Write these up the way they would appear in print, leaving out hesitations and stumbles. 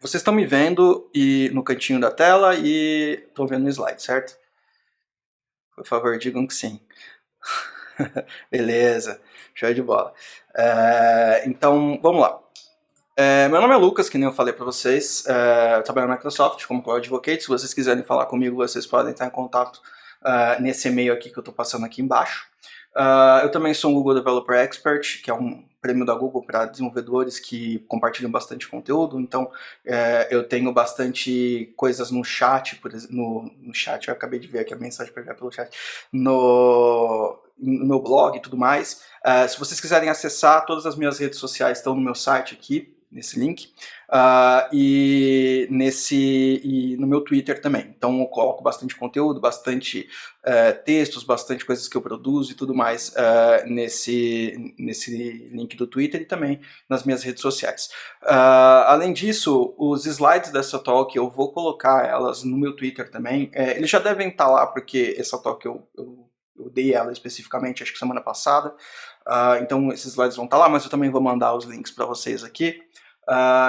Vocês estão me vendo e no cantinho da tela e estão vendo o slide, certo? Por favor, digam que sim. Beleza, show de bola. Então, vamos lá. Meu nome é Lucas, que nem eu falei para vocês. Eu trabalho na Microsoft como Cloud Advocate. Se vocês quiserem falar comigo, vocês podem estar em contato nesse e-mail aqui que eu estou passando aqui embaixo. Eu também sou um Google Developer Expert, que é um prêmio da Google para desenvolvedores que compartilham bastante conteúdo. Então, eu tenho bastante coisas no chat, por exemplo, no chat, eu acabei de ver aqui a mensagem para enviar pelo chat, no meu blog e tudo mais. Se vocês quiserem acessar, todas as minhas redes sociais estão no meu site aqui, nesse link, e no meu Twitter também. Então eu coloco bastante conteúdo, bastante textos, bastante coisas que eu produzo e tudo mais nesse link do Twitter e também nas minhas redes sociais. Além disso, os slides dessa talk eu vou colocar elas no meu Twitter também. Eles já devem estar lá porque essa talk eu dei ela especificamente, acho que semana passada. Então esses slides vão estar lá, mas eu também vou mandar os links para vocês aqui.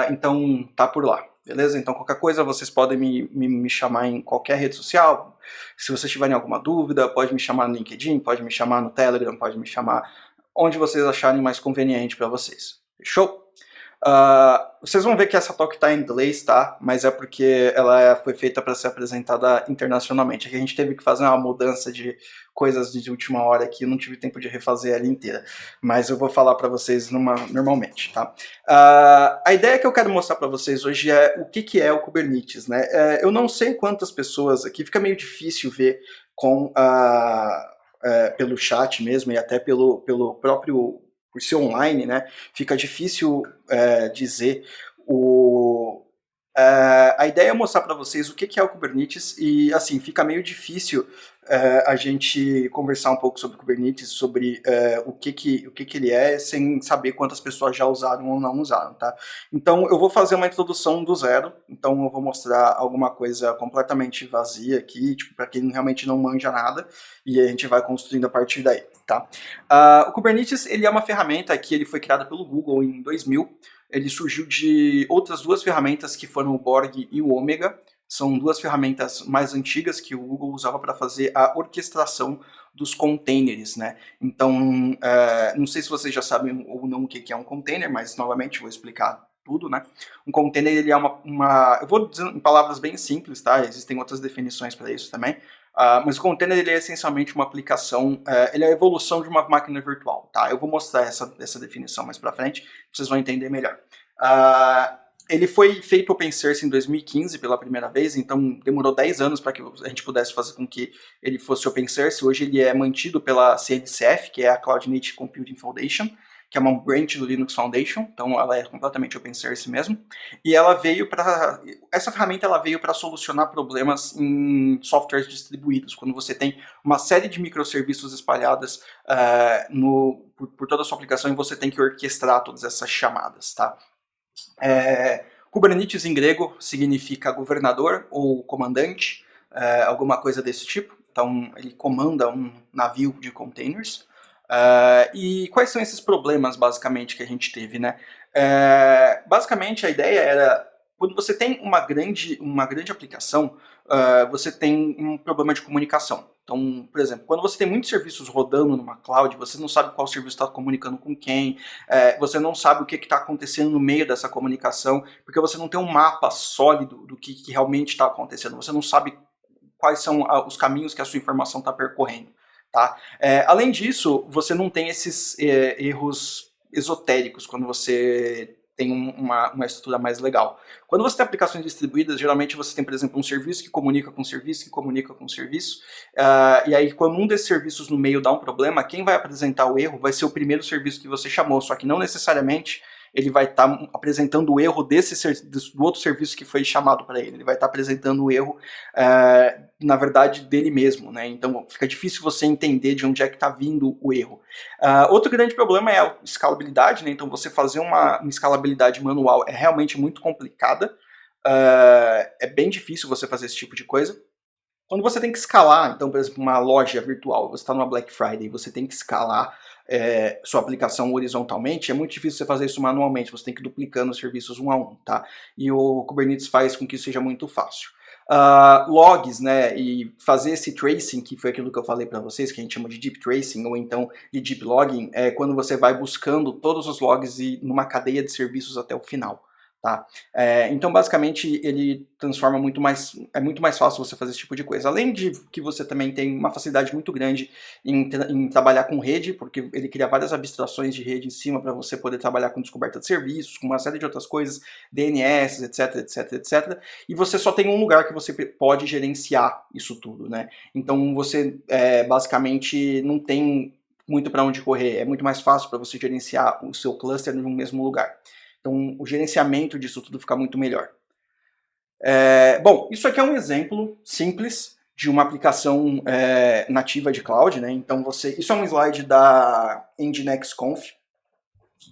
Então tá por lá, beleza? Então qualquer coisa vocês podem me chamar em qualquer rede social. Se vocês tiverem alguma dúvida, pode me chamar no LinkedIn, pode me chamar no Telegram, pode me chamar onde vocês acharem mais conveniente para vocês. Fechou? Vocês vão ver que essa talk está em inglês, tá? Mas é porque ela foi feita para ser apresentada internacionalmente. Aqui a gente teve que fazer uma mudança de coisas de última hora aqui, eu não tive tempo de refazer ela inteira. Mas eu vou falar para vocês normalmente, tá? A ideia que eu quero mostrar para vocês hoje é o que é o Kubernetes, né? Eu não sei quantas pessoas aqui, fica meio difícil ver pelo chat mesmo e até pelo próprio por ser online, né, fica difícil dizer a ideia é mostrar para vocês o que é o Kubernetes e, assim, fica meio difícil a gente conversar um pouco sobre o Kubernetes, sobre o que ele é, sem saber quantas pessoas já usaram ou não usaram, tá? Então, eu vou fazer uma introdução do zero, então eu vou mostrar alguma coisa completamente vazia aqui, tipo, para quem realmente não manja nada, e a gente vai construindo a partir daí, tá? O Kubernetes, ele é uma ferramenta que ele foi criada pelo Google em 2000, ele surgiu de outras duas ferramentas que foram o Borg e o Omega. São duas ferramentas mais antigas que o Google usava para fazer a orquestração dos containers, né? Então, não sei se vocês já sabem ou não o que é um container, mas novamente vou explicar tudo, né? Um container, ele é eu vou dizer em palavras bem simples, tá? Existem outras definições para isso também. Mas o container, ele é essencialmente uma aplicação, ele é a evolução de uma máquina virtual, tá? Eu vou mostrar essa definição mais para frente, vocês vão entender melhor. Ele foi feito open source em 2015 pela primeira vez, então demorou 10 anos para que a gente pudesse fazer com que ele fosse open source. Hoje ele é mantido pela CNCF, que é a Cloud Native Computing Foundation, que é uma branch do Linux Foundation, então ela é completamente open source mesmo. E essa ferramenta ela veio para solucionar problemas em softwares distribuídos, quando você tem uma série de microserviços espalhadas por toda a sua aplicação e você tem que orquestrar todas essas chamadas, tá? Kubernetes em grego significa governador ou comandante, alguma coisa desse tipo. Então ele comanda um navio de containers. E quais são esses problemas basicamente que a gente teve, né? Basicamente a ideia era, quando você tem uma grande aplicação, você tem um problema de comunicação. Então, por exemplo, quando você tem muitos serviços rodando numa cloud, você não sabe qual serviço está comunicando com quem, você não sabe o que está acontecendo no meio dessa comunicação, porque você não tem um mapa sólido do que realmente está acontecendo, você não sabe quais são os caminhos que a sua informação está percorrendo. Tá? Além disso, você não tem esses erros esotéricos quando você tem uma estrutura mais legal. Quando você tem aplicações distribuídas, geralmente você tem, por exemplo, um serviço que comunica com serviço, que comunica com serviço, e aí quando um desses serviços no meio dá um problema, quem vai apresentar o erro vai ser o primeiro serviço que você chamou, só que não necessariamente ele vai estar apresentando o erro do outro serviço que foi chamado para ele. Ele vai estar apresentando o erro, na verdade, dele mesmo, né? Então fica difícil você entender de onde é que está vindo o erro. Outro grande problema é a escalabilidade, né? Então você fazer uma escalabilidade manual é realmente muito complicada. É bem difícil você fazer esse tipo de coisa. Quando você tem que escalar, então, por exemplo, uma loja virtual, você está numa Black Friday, você tem que escalar sua aplicação horizontalmente, é muito difícil você fazer isso manualmente, você tem que ir duplicando os serviços um a um, tá? E o Kubernetes faz com que isso seja muito fácil. Logs, né, e fazer esse tracing, que foi aquilo que eu falei para vocês, que a gente chama de deep tracing, ou então de deep logging, é quando você vai buscando todos os logs e numa cadeia de serviços até o final. Tá? Então, basicamente, ele transforma é muito mais fácil você fazer esse tipo de coisa. Além de que você também tem uma facilidade muito grande em trabalhar com rede, porque ele cria várias abstrações de rede em cima para você poder trabalhar com descoberta de serviços, com uma série de outras coisas, DNS, etc, etc, etc. E você só tem um lugar que você pode gerenciar isso tudo, né? Então, você basicamente não tem muito para onde correr. É muito mais fácil para você gerenciar o seu cluster no mesmo lugar. Então, o gerenciamento disso tudo fica muito melhor. Bom, isso aqui é um exemplo simples de uma aplicação nativa de cloud, né? Então, isso é um slide da Nginx Conf.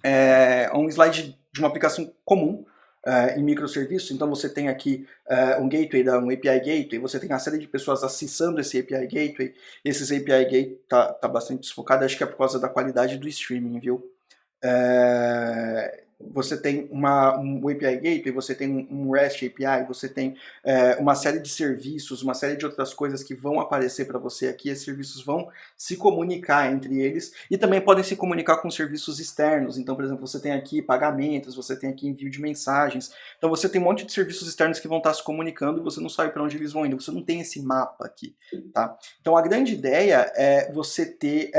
É um slide de uma aplicação comum em microserviços. Então, você tem aqui um gateway, um API Gateway, você tem uma série de pessoas acessando esse API Gateway. Esses API Gateway tá bastante desfocado, acho que é por causa da qualidade do streaming, viu? Você tem um API Gateway, você tem um REST API, você tem uma série de serviços, uma série de outras coisas que vão aparecer para você aqui. Esses serviços vão se comunicar entre eles e também podem se comunicar com serviços externos. Então, por exemplo, você tem aqui pagamentos, você tem aqui envio de mensagens. Então, você tem um monte de serviços externos que vão estar se comunicando e você não sabe para onde eles vão indo. Você não tem esse mapa aqui, tá? Então, a grande ideia é você ter...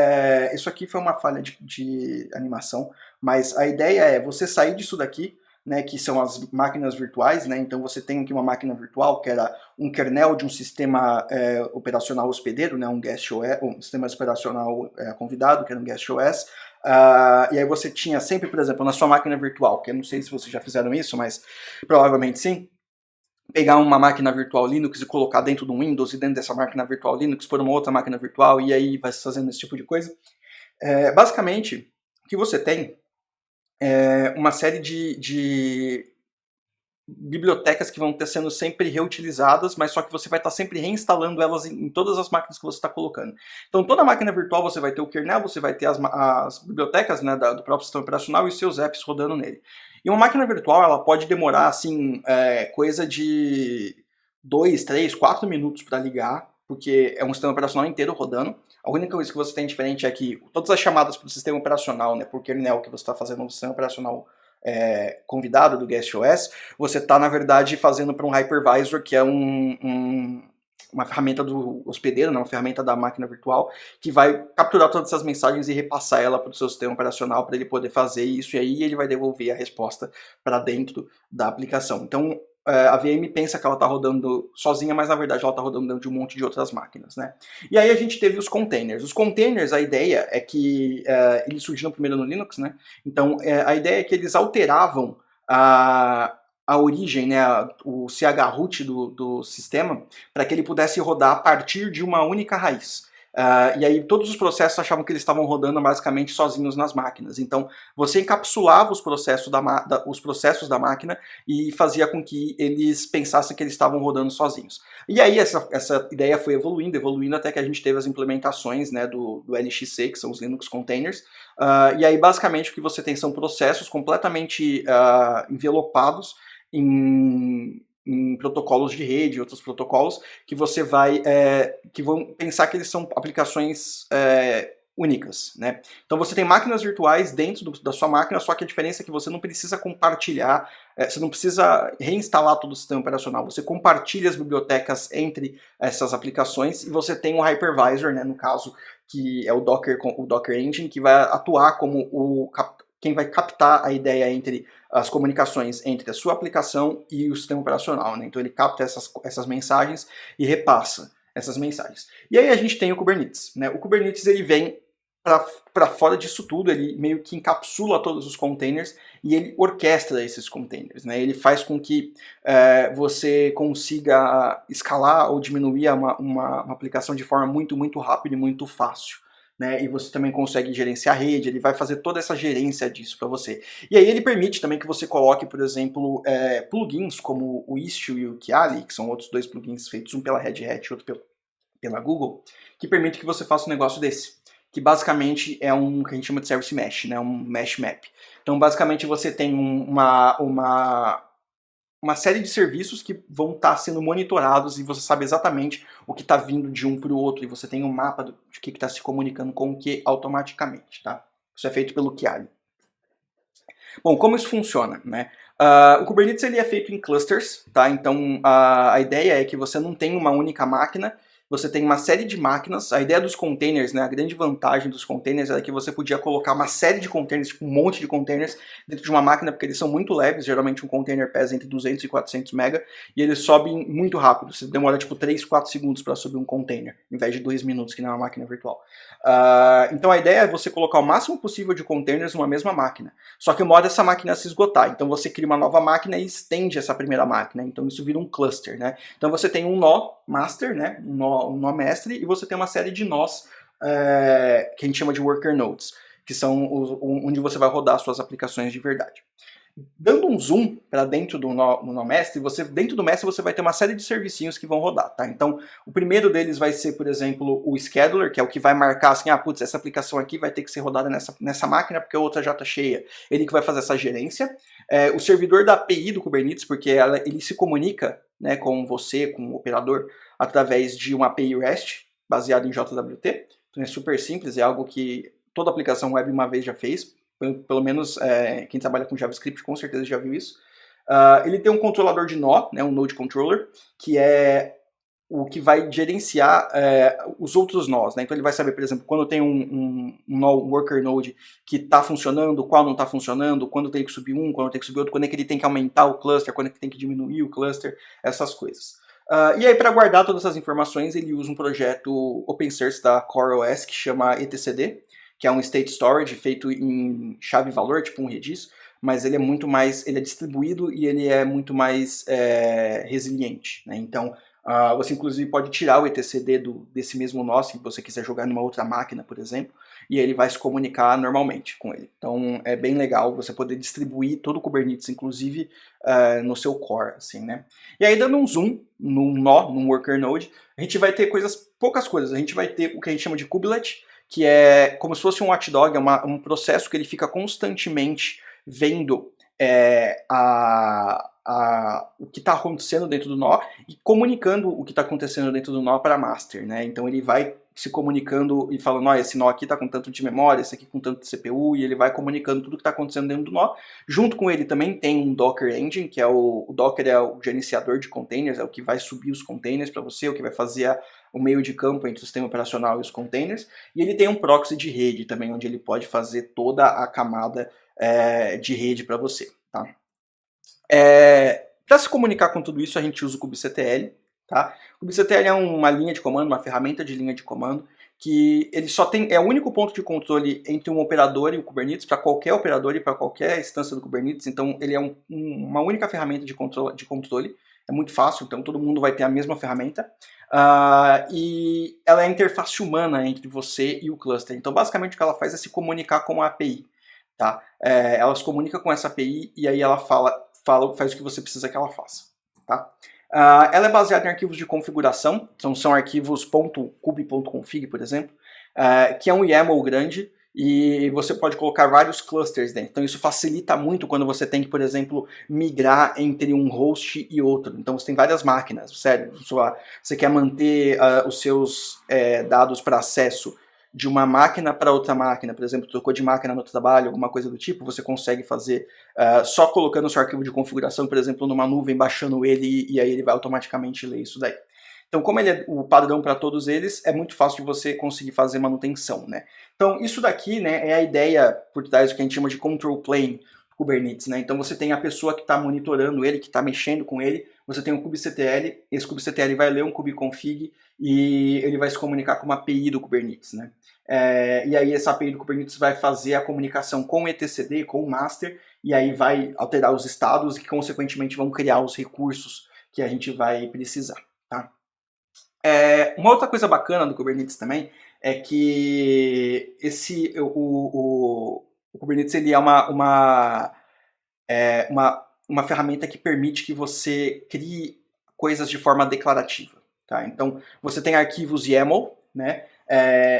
isso aqui foi uma falha de animação, mas a ideia é você sair disso daqui, né, que são as máquinas virtuais, né? Então você tem aqui uma máquina virtual que era um kernel de um sistema operacional hospedeiro, né, um guest OS, um sistema operacional convidado, que era um guest OS. E aí você tinha sempre, por exemplo, na sua máquina virtual, que eu não sei se vocês já fizeram isso, mas provavelmente sim, pegar uma máquina virtual Linux e colocar dentro do Windows e dentro dessa máquina virtual Linux por uma outra máquina virtual e aí vai fazendo esse tipo de coisa. Basicamente, o que você tem uma série de bibliotecas que vão estar sendo sempre reutilizadas, mas só que você vai estar sempre reinstalando elas em todas as máquinas que você está colocando. Então, toda máquina virtual você vai ter o kernel, você vai ter as bibliotecas, né, do próprio sistema operacional e os seus apps rodando nele. E uma máquina virtual, ela pode demorar, assim, coisa de 2, 3, 4 minutos para ligar, porque é um sistema operacional inteiro rodando. A única coisa que você tem diferente é que todas as chamadas para o sistema operacional, né, por kernel que você está fazendo no sistema operacional convidado do Guest OS, você está, na verdade, fazendo para um hypervisor, que é uma ferramenta do hospedeiro, né, uma ferramenta da máquina virtual, que vai capturar todas essas mensagens e repassar ela para o seu sistema operacional para ele poder fazer isso, e aí ele vai devolver a resposta para dentro da aplicação. Então, a VM pensa que ela está rodando sozinha, mas na verdade ela está rodando dentro de um monte de outras máquinas, né? E aí a gente teve os containers. Os containers, a ideia é que eles surgiram primeiro no Linux, né? Então a ideia é que eles alteravam a origem, né, o chroot do sistema, para que ele pudesse rodar a partir de uma única raiz. E aí todos os processos achavam que eles estavam rodando basicamente sozinhos nas máquinas. Então você encapsulava os processos da máquina e fazia com que eles pensassem que eles estavam rodando sozinhos. E aí essa ideia foi evoluindo até que a gente teve as implementações, né, do LXC, que são os Linux Containers. E aí basicamente o que você tem são processos completamente envelopados em protocolos de rede, outros protocolos, que você vai, que vão pensar que eles são aplicações únicas, né? Então você tem máquinas virtuais dentro da sua máquina, só que a diferença é que você não precisa compartilhar, você não precisa reinstalar todo o sistema operacional, você compartilha as bibliotecas entre essas aplicações e você tem um hypervisor, né, no caso, que é o Docker Engine, que vai atuar como quem vai captar a ideia entre as comunicações entre a sua aplicação e o sistema operacional, né? Então ele capta essas mensagens e repassa essas mensagens. E aí a gente tem o Kubernetes, né? O Kubernetes ele vem para fora disso tudo, ele meio que encapsula todos os containers e ele orquestra esses containers, né? Ele faz com que você consiga escalar ou diminuir uma aplicação de forma muito, muito rápida e muito fácil. Né, e você também consegue gerenciar a rede, ele vai fazer toda essa gerência disso para você. E aí ele permite também que você coloque, por exemplo, plugins como o Istio e o Kiali, que são outros dois plugins feitos, um pela Red Hat e outro pela Google, que permite que você faça um negócio desse, que basicamente é um que a gente chama de Service Mesh, né, um Mesh Map. Então, basicamente, você tem uma série de serviços que vão estar sendo monitorados e você sabe exatamente o que está vindo de um para o outro e você tem um mapa de que está se comunicando com o que automaticamente, tá? Isso é feito pelo Kiali. Bom, como isso funciona, né? O Kubernetes ele é feito em clusters, tá? Então a ideia é que você não tem uma única máquina, você tem uma série de máquinas. A ideia dos containers, né? A grande vantagem dos containers é que você podia colocar uma série de containers, tipo um monte de containers dentro de uma máquina, porque eles são muito leves. Geralmente um container pesa entre 200 e 400 mega e eles sobem muito rápido. Você demora tipo 3, 4 segundos para subir um container, em vez de 2 minutos, que não é uma máquina virtual. Então a ideia é você colocar o máximo possível de containers numa mesma máquina. Só que uma hora essa máquina se esgotar. Então você cria uma nova máquina e estende essa primeira máquina. Então isso vira um cluster, né? Então você tem um nó master, né? Um nó mestre, e você tem uma série de nós que a gente chama de worker nodes, que são onde você vai rodar suas aplicações de verdade. Dando um zoom para dentro do nó mestre, dentro do mestre você vai ter uma série de servicinhos que vão rodar, tá? Então, o primeiro deles vai ser, por exemplo, o scheduler, que é o que vai marcar assim, putz, essa aplicação aqui vai ter que ser rodada nessa máquina porque a outra já está cheia. Ele que vai fazer essa gerência. O servidor da API do Kubernetes, porque ele se comunica, né, com você, com o operador, através de uma API REST, baseada em JWT. Então é super simples, é algo que toda aplicação web uma vez já fez. Pelo menos quem trabalha com JavaScript com certeza já viu isso. Ele tem um controlador de nó, né, um node controller, que é o que vai gerenciar os outros nós, né? Então ele vai saber, por exemplo, quando tem um nó worker node que está funcionando, qual não está funcionando, quando tem que subir um, quando tem que subir outro, quando é que ele tem que aumentar o cluster, quando é que tem que diminuir o cluster, essas coisas. E aí, para guardar todas essas informações, ele usa um projeto open source da CoreOS que chama etcd, que é um state storage feito em chave-valor, tipo um Redis, mas ele é muito mais, ele é distribuído e ele é muito mais resiliente, né? Então, você inclusive pode tirar o etcd desse mesmo nó, se você quiser jogar numa outra máquina, por exemplo, e ele vai se comunicar normalmente com ele. Então, é bem legal você poder distribuir todo o Kubernetes, inclusive no seu core, assim, né? E aí, dando um zoom num nó, num worker node, a gente vai ter poucas coisas. A gente vai ter o que a gente chama de kubelet, que é como se fosse um watchdog, um processo que ele fica constantemente vendo o que está acontecendo dentro do nó e comunicando o que está acontecendo dentro do nó para a master, né? Então ele vai se comunicando e falando, esse nó aqui está com tanto de memória, esse aqui com tanto de CPU, e ele vai comunicando tudo que está acontecendo dentro do nó. Junto com ele também tem um Docker Engine, que é o Docker é o gerenciador de containers, é o que vai subir os containers para você, o que vai fazer o meio de campo entre o sistema operacional e os containers. E ele tem um proxy de rede também, onde ele pode fazer toda a camada de rede para você, tá? Para se comunicar com tudo isso, a gente usa o kubectl, tá? O kubectl é uma linha de comando, uma ferramenta de linha de comando, que ele só é o único ponto de controle entre um operador e o Kubernetes, para qualquer operador e para qualquer instância do Kubernetes. Então ele é uma única ferramenta de controle, é muito fácil, então todo mundo vai ter a mesma ferramenta. E ela é a interface humana entre você e o cluster. Então basicamente o que ela faz é se comunicar com a API. Tá? Ela se comunica com essa API e aí ela faz o que você precisa que ela faça. Tá? Ela é baseada em arquivos de configuração, então são arquivos .kube.config, por exemplo, que é um YAML grande e você pode colocar vários clusters dentro. Então isso facilita muito quando você tem que, por exemplo, migrar entre um host e outro. Então você tem várias máquinas, sério, você quer manter os seus dados para acesso de uma máquina para outra máquina, por exemplo, trocou de máquina no trabalho, alguma coisa do tipo, você consegue fazer só colocando o seu arquivo de configuração, por exemplo, numa nuvem, baixando ele, e aí ele vai automaticamente ler isso daí. Então, como ele é o padrão para todos eles, é muito fácil de você conseguir fazer manutenção, né? Então, isso daqui, né, é a ideia por trás do que a gente chama de control plane Kubernetes, né? Então você tem a pessoa que está monitorando ele, que está mexendo com ele, você tem um kubectl, esse kubectl vai ler um kubeconfig e ele vai se comunicar com uma API do Kubernetes, né? E aí essa API do Kubernetes vai fazer a comunicação com o etcd, com o master, e aí vai alterar os estados e consequentemente vão criar os recursos que a gente vai precisar, tá? Uma outra coisa bacana do Kubernetes também é que o Kubernetes ele é uma ferramenta que permite que você crie coisas de forma declarativa. tá? Então, você tem arquivos YAML, né?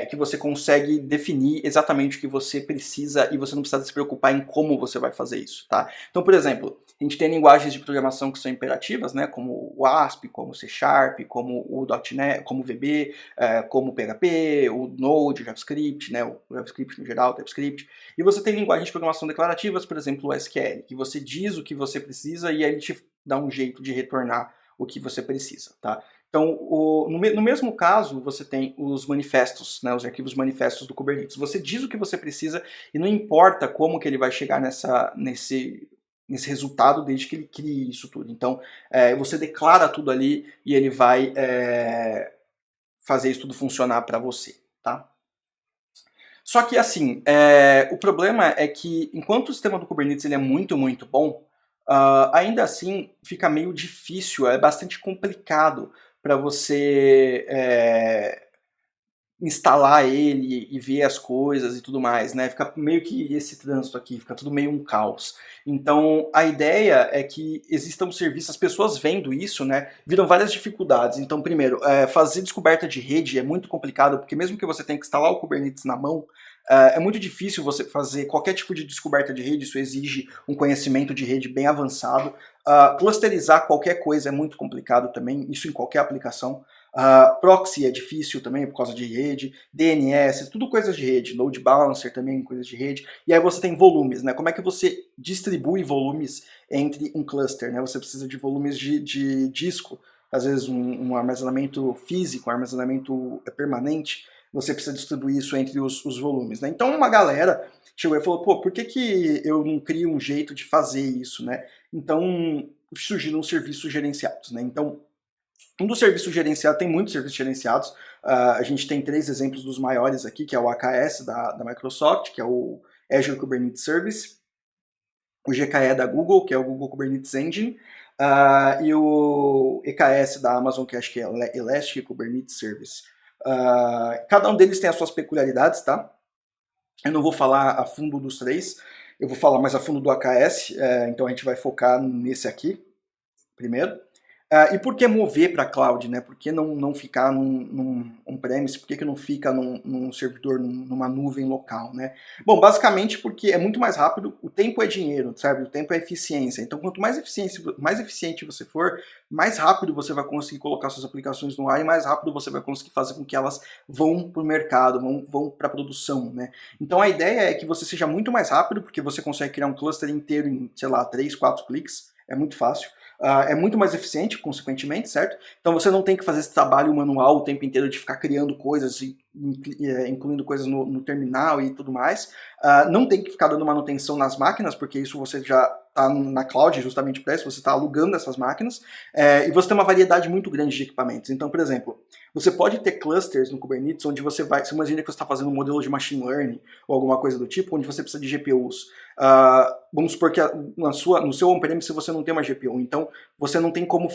Que você consegue definir exatamente o que você precisa e você não precisa se preocupar em como você vai fazer isso, tá? Então, por exemplo, a gente tem linguagens de programação que são imperativas, né? Como o ASP, como o C Sharp, como o .NET, como o VB, como o PHP, o Node, o JavaScript, né? O JavaScript no geral, o TypeScript. E você tem linguagens de programação declarativas, por exemplo, o SQL, que você diz o que você precisa e aí ele te dá um jeito de retornar o que você precisa, tá? Então, no mesmo caso, você tem os manifestos, né, os arquivos manifestos do Kubernetes. Você diz o que você precisa e não importa como que ele vai chegar nesse resultado desde que ele crie isso tudo. Então, você declara tudo ali e ele vai fazer isso tudo funcionar para você, tá? Só que, assim, o problema é que enquanto o sistema do Kubernetes ele é muito, muito bom, ainda assim fica meio difícil, é bastante complicado para você instalar ele e ver as coisas e tudo mais, né? Fica meio que esse trânsito aqui, fica tudo meio um caos. Então, a ideia é que existam serviços, as pessoas vendo isso, né, viram várias dificuldades. Então, primeiro, fazer descoberta de rede é muito complicado, porque mesmo que você tenha que instalar o Kubernetes na mão, é muito difícil você fazer qualquer tipo de descoberta de rede, isso exige um conhecimento de rede bem avançado. Clusterizar qualquer coisa é muito complicado também, isso em qualquer aplicação. Proxy é difícil também por causa de rede, DNS, tudo coisas de rede, load balancer também, coisas de rede. E aí você tem volumes, né? Como é que você distribui volumes entre um cluster, né? Você precisa de volumes de disco, às vezes um armazenamento físico, um armazenamento permanente, você precisa distribuir isso entre os volumes, né? Então uma galera chegou e falou, pô, por que eu não crio um jeito de fazer isso, né? Então surgiram os serviços gerenciados, né? Então, um dos serviços gerenciados, tem muitos serviços gerenciados, a gente tem 3 exemplos dos maiores aqui, que é o AKS da Microsoft, que é o Azure Kubernetes Service, o GKE da Google, que é o Google Kubernetes Engine, e o EKS da Amazon, que acho que é Elastic Kubernetes Service. Cada um deles tem as suas peculiaridades, tá? Eu não vou falar a fundo dos 3, eu vou falar mais a fundo do AKS, então a gente vai focar nesse aqui, primeiro. E por que mover para cloud, né? Por que não ficar num on-premise? Por que não fica num servidor, numa nuvem local, né? Bom, basicamente porque é muito mais rápido, o tempo é dinheiro, sabe? O tempo é eficiência. Então, quanto mais eficiente você for, mais rápido você vai conseguir colocar suas aplicações no ar e mais rápido você vai conseguir fazer com que elas vão para o mercado, vão para a produção, né? Então, a ideia é que você seja muito mais rápido, porque você consegue criar um cluster inteiro em, sei lá, 3, 4 cliques, é muito fácil. É muito mais eficiente, consequentemente, certo? Então você não tem que fazer esse trabalho manual o tempo inteiro de ficar criando coisas e incluindo coisas no terminal e tudo mais. Não tem que ficar dando manutenção nas máquinas, porque isso você já está na cloud justamente para isso, você está alugando essas máquinas, e você tem uma variedade muito grande de equipamentos. Então, por exemplo, você pode ter clusters no Kubernetes onde você imagina que você está fazendo um modelo de machine learning ou alguma coisa do tipo, onde você precisa de GPUs. Vamos supor que no seu on-premise você não tem uma GPU, então você não tem como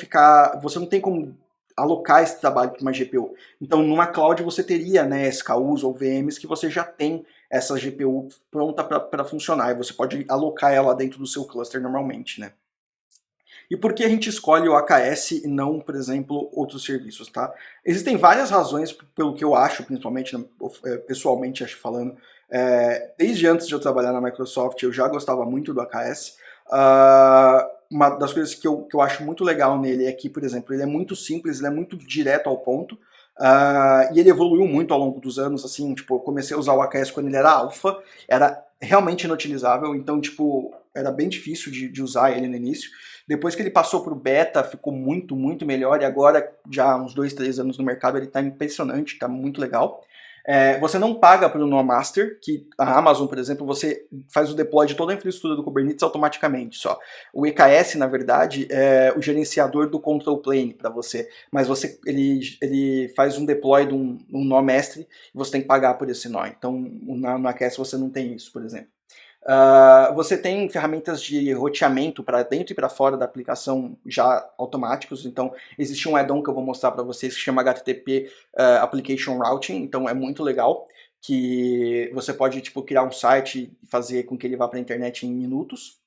alocar esse trabalho para uma GPU. Então, numa cloud você teria, né, SKUs ou VMs que você já tem essa GPU pronta para funcionar, e você pode alocar ela dentro do seu cluster normalmente, né? E por que a gente escolhe o AKS e não, por exemplo, outros serviços, tá? Existem várias razões pelo que eu acho, principalmente pessoalmente acho falando. Desde antes de eu trabalhar na Microsoft, eu já gostava muito do AKS. Uma das coisas que eu acho muito legal nele é que, por exemplo, ele é muito simples, ele é muito direto ao ponto. E ele evoluiu muito ao longo dos anos, assim, tipo, eu comecei a usar o AKS quando ele era alpha, era realmente inutilizável, então, tipo, era bem difícil de usar ele no início. Depois que ele passou para o beta, ficou muito, muito melhor, e agora, já há uns 2, 3 anos no mercado, ele está impressionante, está muito legal. Você não paga pelo NoMaster, que a Amazon, por exemplo, você faz o deploy de toda a infraestrutura do Kubernetes automaticamente só. O EKS, na verdade, é o gerenciador do control plane para você, mas ele faz um deploy de um nó mestre e você tem que pagar por esse nó. Então, no AKS você não tem isso, por exemplo. Você tem ferramentas de roteamento para dentro e para fora da aplicação já automáticos, então existe um add-on que eu vou mostrar para vocês que chama HTTP Application Routing, então é muito legal, que você pode tipo, criar um site e fazer com que ele vá para a internet em minutos.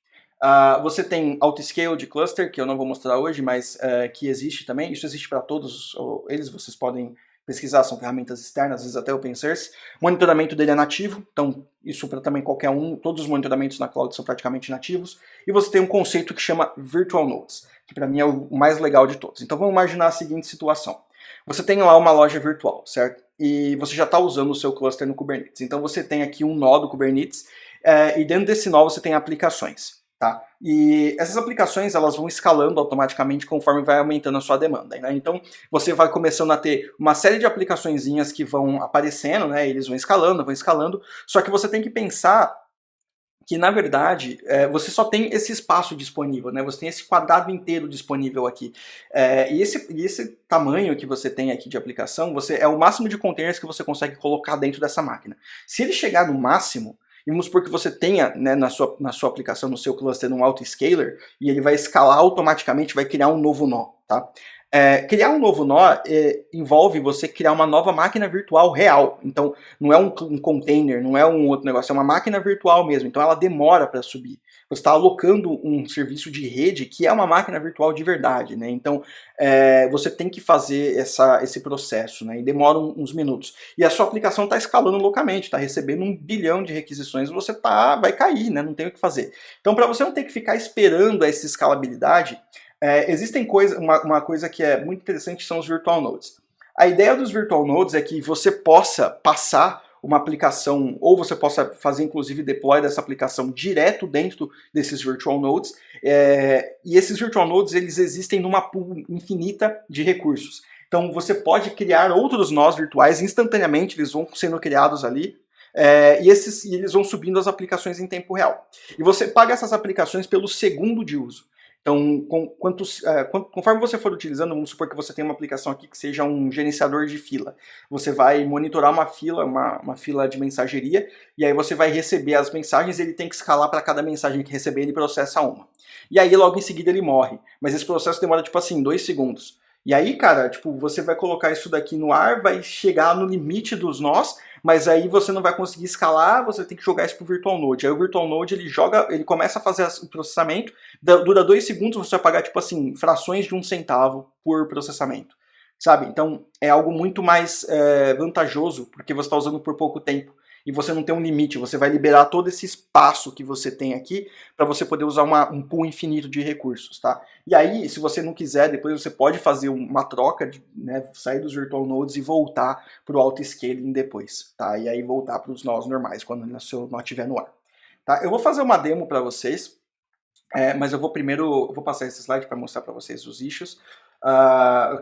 Você tem autoscale de cluster, que eu não vou mostrar hoje, mas que existe também. Isso existe para todos eles, vocês podem pesquisar, são ferramentas externas, às vezes até open source. O monitoramento dele é nativo, então isso para também qualquer um, todos os monitoramentos na cloud são praticamente nativos. E você tem um conceito que chama Virtual Nodes, que para mim é o mais legal de todos. Então vamos imaginar a seguinte situação. Você tem lá uma loja virtual, certo? E você já está usando o seu cluster no Kubernetes. Então você tem aqui um nó do Kubernetes, e dentro desse nó você tem aplicações. Tá? E essas aplicações elas vão escalando automaticamente conforme vai aumentando a sua demanda, né? Então você vai começando a ter uma série de aplicaçõezinhas que vão aparecendo, né? Eles vão escalando, só que você tem que pensar que na verdade você só tem esse espaço disponível, né? Você tem esse quadrado inteiro disponível aqui. E esse tamanho que você tem aqui de aplicação, é o máximo de containers que você consegue colocar dentro dessa máquina. Se ele chegar no máximo, e vamos supor que você tenha, né, na sua aplicação, no seu cluster, um autoscaler, e ele vai escalar automaticamente, vai criar um novo nó, tá? Criar um novo nó envolve você criar uma nova máquina virtual real. Então, não é um container, não é um outro negócio, é uma máquina virtual mesmo. Então, ela demora para subir. Você está alocando um serviço de rede que é uma máquina virtual de verdade, né? Então, você tem que fazer esse processo, né? E demora uns minutos. E a sua aplicação está escalando loucamente, está recebendo 1 bilhão de requisições, você vai cair, né? Não tem o que fazer. Então, para você não ter que ficar esperando essa escalabilidade, existem uma coisa que é muito interessante, são os Virtual Nodes. A ideia dos Virtual Nodes é que você possa passar uma aplicação, ou você possa fazer inclusive deploy dessa aplicação direto dentro desses Virtual Nodes, e esses Virtual Nodes eles existem numa pool infinita de recursos. Então você pode criar outros nós virtuais instantaneamente, eles vão sendo criados ali, e eles vão subindo as aplicações em tempo real. E você paga essas aplicações pelo segundo de uso. Então, conforme você for utilizando, vamos supor que você tem uma aplicação aqui que seja um gerenciador de fila. Você vai monitorar uma fila, uma fila de mensageria, e aí você vai receber as mensagens e ele tem que escalar para cada mensagem que receber, ele processa uma. E aí logo em seguida ele morre. Mas esse processo demora tipo assim, 2 segundos. E aí, cara, tipo, você vai colocar isso daqui no ar, vai chegar no limite dos nós, mas aí você não vai conseguir escalar, você tem que jogar isso pro Virtual Node. Aí o Virtual Node ele começa a fazer o processamento, dura 2 segundos, você vai pagar tipo assim, frações de 1 centavo por processamento. Sabe? Então é algo muito mais vantajoso, porque você está usando por pouco tempo. E você não tem um limite, você vai liberar todo esse espaço que você tem aqui para você poder usar um pool infinito de recursos, tá? E aí, se você não quiser, depois você pode fazer uma troca, né, sair dos Virtual Nodes e voltar para o auto-scaling depois, tá? E aí voltar para os nós normais, quando o seu nó estiver no ar. Tá? Eu vou fazer uma demo para vocês, mas eu vou passar esse slide para mostrar para vocês os issues,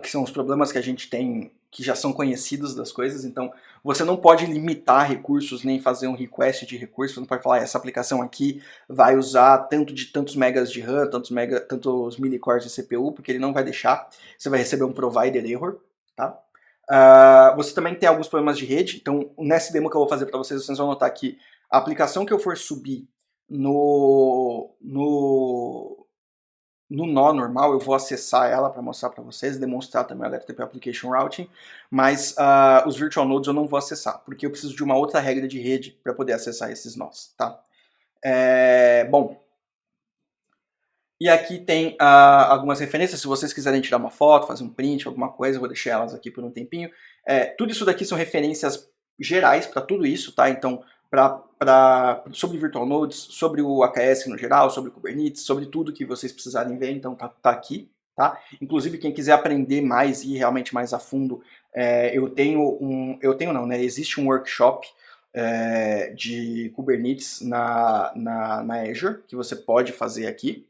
que são os problemas que a gente tem, que já são conhecidos das coisas. Então, você não pode limitar recursos, nem fazer um request de recursos, você não pode falar, essa aplicação aqui vai usar tantos megas de RAM, tantos millicores de CPU, porque ele não vai deixar, você vai receber um provider error, tá? Você também tem alguns problemas de rede, então nessa demo que eu vou fazer para vocês vão notar que a aplicação que eu for subir no nó normal, eu vou acessar ela para mostrar para vocês, demonstrar também o HTTP Application Routing, mas os Virtual Nodes eu não vou acessar, porque eu preciso de uma outra regra de rede para poder acessar esses nós, tá? Bom, e aqui tem algumas referências, se vocês quiserem tirar uma foto, fazer um print, alguma coisa, eu vou deixar elas aqui por um tempinho. Tudo isso daqui são referências gerais para tudo isso, tá? Então, sobre Virtual Nodes, sobre o AKS no geral, sobre o Kubernetes, sobre tudo que vocês precisarem ver, então tá aqui, tá? Inclusive, quem quiser aprender mais e ir realmente mais a fundo, existe um workshop de Kubernetes na Azure, que você pode fazer aqui,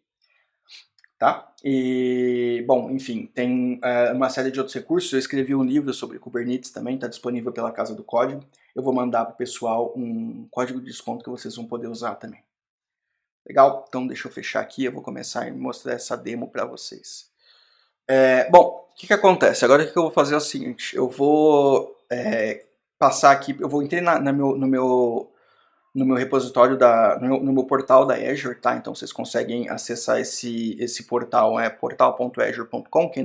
tá? E, bom, enfim, tem uma série de outros recursos. Eu escrevi um livro sobre Kubernetes também, está disponível pela Casa do Código. Eu vou mandar para o pessoal um código de desconto que vocês vão poder usar também. Legal? Então deixa eu fechar aqui, eu vou começar a mostrar essa demo para vocês. Bom, o que acontece? Agora o que eu vou fazer é o seguinte, eu vou passar aqui, eu vou entrar no meu repositório, no meu portal da Azure, tá? Então vocês conseguem acessar esse portal, portal.azure.com, quem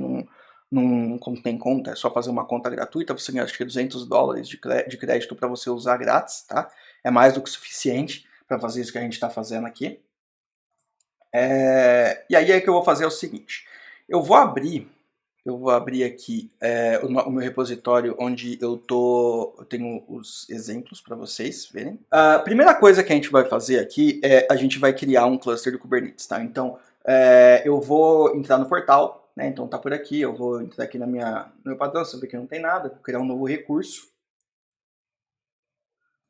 não tem conta, é só fazer uma conta gratuita, você ganha acho que $200 de crédito para você usar grátis, tá? É mais do que suficiente para fazer isso que a gente está fazendo aqui. E aí é que eu vou fazer é o seguinte, eu vou abrir aqui o meu repositório onde eu tenho os exemplos para vocês verem. A primeira coisa que a gente vai fazer aqui é a gente vai criar um cluster do Kubernetes, tá? Então eu vou entrar no portal, né? Então tá por aqui, eu vou entrar aqui no meu padrão, você vê que não tem nada, vou criar um novo recurso.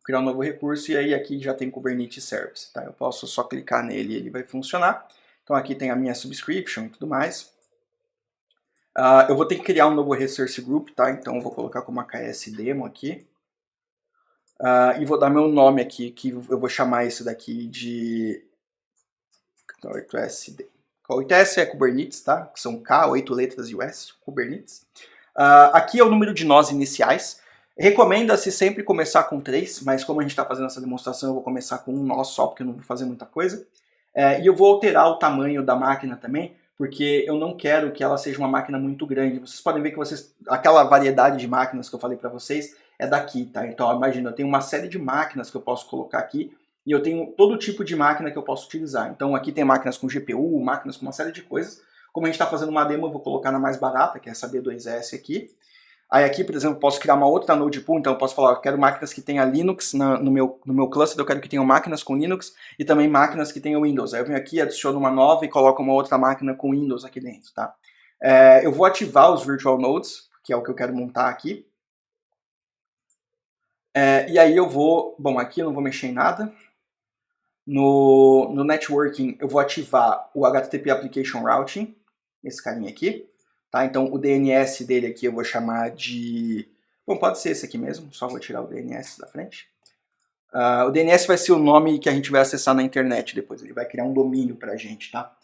Criar um novo recurso e aí aqui já tem Kubernetes Service, tá? Eu posso só clicar nele e ele vai funcionar. Então aqui tem a minha subscription e tudo mais. Eu vou ter que criar um novo resource group, tá? Então eu vou colocar como AKS demo aqui. E vou dar meu nome aqui, que eu vou chamar esse daqui de 8SD. 8S é Kubernetes, tá? Que são K, 8 letras e o S, Kubernetes. Aqui é o número de nós iniciais. Recomenda-se sempre começar com 3, mas como a gente está fazendo essa demonstração, eu vou começar com um nó só, porque eu não vou fazer muita coisa. E eu vou alterar o tamanho da máquina também, porque eu não quero que ela seja uma máquina muito grande. Vocês podem ver que aquela variedade de máquinas que eu falei para vocês é daqui, tá? Então, imagina, eu tenho uma série de máquinas que eu posso colocar aqui, e eu tenho todo tipo de máquina que eu posso utilizar. Então, aqui tem máquinas com GPU, máquinas com uma série de coisas. Como a gente está fazendo uma demo, eu vou colocar na mais barata, que é essa B2S aqui. Aí aqui, por exemplo, posso criar uma outra node pool, então eu posso falar, eu quero máquinas que tenham Linux no meu cluster, eu quero que tenham máquinas com Linux e também máquinas que tenham Windows. Aí eu venho aqui, adiciono uma nova e coloco uma outra máquina com Windows aqui dentro, tá? Eu vou ativar os Virtual Nodes, que é o que eu quero montar aqui. E aí eu vou, bom, aqui eu não vou mexer em nada. No networking eu vou ativar o HTTP Application Routing, esse carinha aqui. Tá? Então o DNS dele aqui eu vou chamar de... Bom, pode ser esse aqui mesmo, só vou tirar o DNS da frente. O DNS vai ser o nome que a gente vai acessar na internet depois, ele vai criar um domínio pra gente, tá?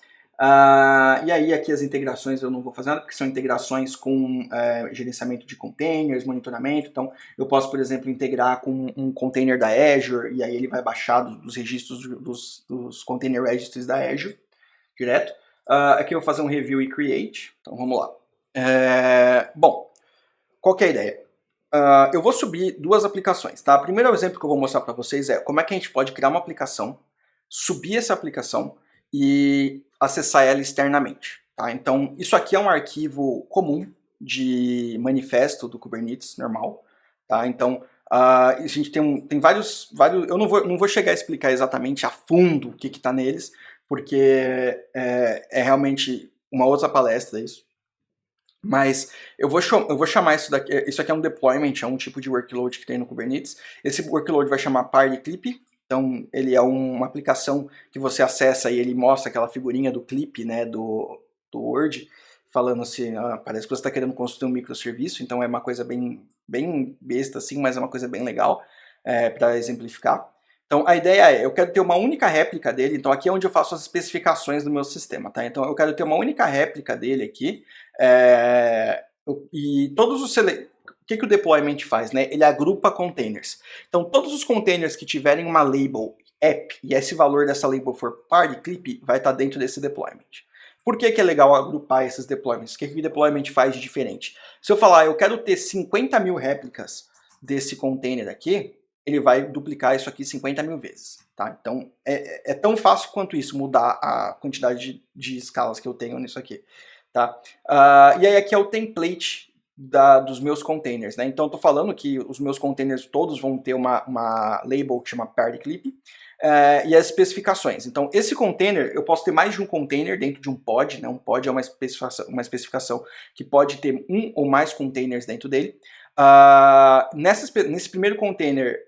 E aí aqui as integrações eu não vou fazer nada, porque são integrações com gerenciamento de containers, monitoramento. Então eu posso, por exemplo, integrar com um container da Azure, e aí ele vai baixar dos registros dos container registries da Azure, direto. Aqui eu vou fazer um review e create, então vamos lá. Bom, qual que é a ideia? Eu vou subir duas aplicações, tá? O primeiro exemplo que eu vou mostrar para vocês é como é que a gente pode criar uma aplicação, subir essa aplicação e acessar ela externamente, tá? Então, isso aqui é um arquivo comum de manifesto do Kubernetes, normal, tá? Então, a gente tem vários... Eu não vou chegar a explicar exatamente a fundo o que está neles, porque é realmente uma outra palestra isso. Mas eu vou chamar isso aqui é um deployment, é um tipo de workload que tem no Kubernetes. Esse workload vai chamar party clip. Então ele é uma aplicação que você acessa e ele mostra aquela figurinha do clip, né, do Word, falando assim, parece que você está querendo construir um microserviço, então é uma coisa bem besta assim, mas é uma coisa bem legal para exemplificar. Então a ideia é, eu quero ter uma única réplica dele, então aqui é onde eu faço as especificações do meu sistema, tá? Então eu quero ter uma única réplica dele aqui, e todos os... O que o deployment faz, né? Ele agrupa containers. Então todos os containers que tiverem uma label app, e esse valor dessa label for party clip, vai estar dentro desse deployment. Por que é legal agrupar esses deployments? O que o deployment faz de diferente? Se eu falar, eu quero ter 50 mil réplicas desse container aqui, ele vai duplicar isso aqui 50 mil vezes, tá? Então, é tão fácil quanto isso, mudar a quantidade de escalas que eu tenho nisso aqui, tá? E aí aqui é o template dos meus containers, né? Então, eu tô falando que os meus containers todos vão ter uma label que chama party clip, e as especificações. Então, esse container, eu posso ter mais de um container dentro de um pod, né? Um pod é uma especificação que pode ter um ou mais containers dentro dele. Nesse primeiro container,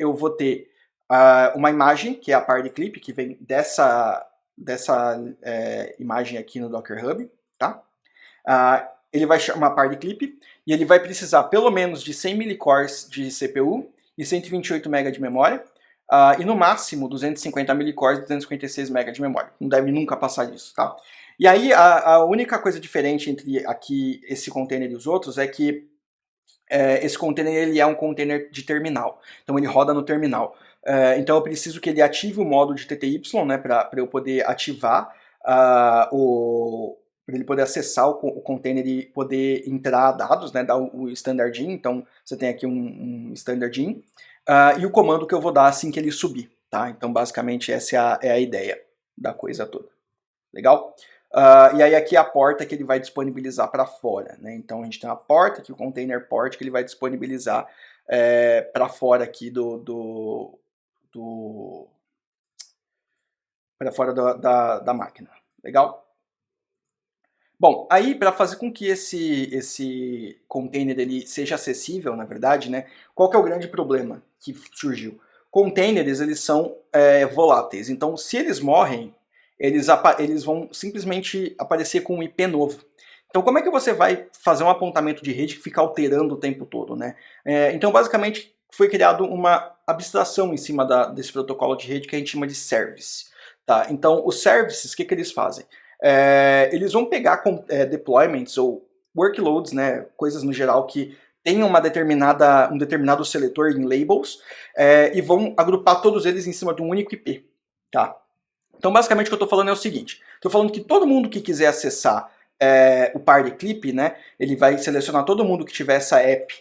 eu vou ter uma imagem, que é a party clip, que vem dessa imagem aqui no Docker Hub, tá? Ele vai chamar party clip, e ele vai precisar pelo menos de 100 milicores de CPU e 128 MB de memória, e no máximo 250 milicores e 256 MB de memória. Não deve nunca passar disso, tá? E aí, a única coisa diferente entre aqui esse container e os outros é que esse container ele é um container de terminal, então ele roda no terminal. Então eu preciso que ele ative o modo de TTY, né, para eu poder ativar para ele poder acessar o container e poder entrar dados, né, dar o standard in. Então você tem aqui um standard in, e o comando que eu vou dar assim que ele subir, tá? Então basicamente essa é a ideia da coisa toda. Legal? E aí aqui é a porta que ele vai disponibilizar para fora, né? Então a gente tem a porta aqui, o container port, que ele vai disponibilizar para fora aqui para fora da máquina. Legal? Bom, aí para fazer com que esse container ele seja acessível, na verdade, né? Qual que é o grande problema que surgiu? Containers, eles são voláteis, então se eles morrem, eles vão simplesmente aparecer com um IP novo. Então como é que você vai fazer um apontamento de rede que fica alterando o tempo todo, né? Então basicamente foi criado uma abstração em cima desse protocolo de rede que a gente chama de service. Tá? Então os services, o que eles fazem? Eles vão pegar deployments ou workloads, né, coisas no geral que tenham um determinado seletor em labels e vão agrupar todos eles em cima de um único IP. Tá? Então basicamente o que eu estou falando é o seguinte, estou falando que todo mundo que quiser acessar o party clip, né, ele vai selecionar todo mundo que tiver essa app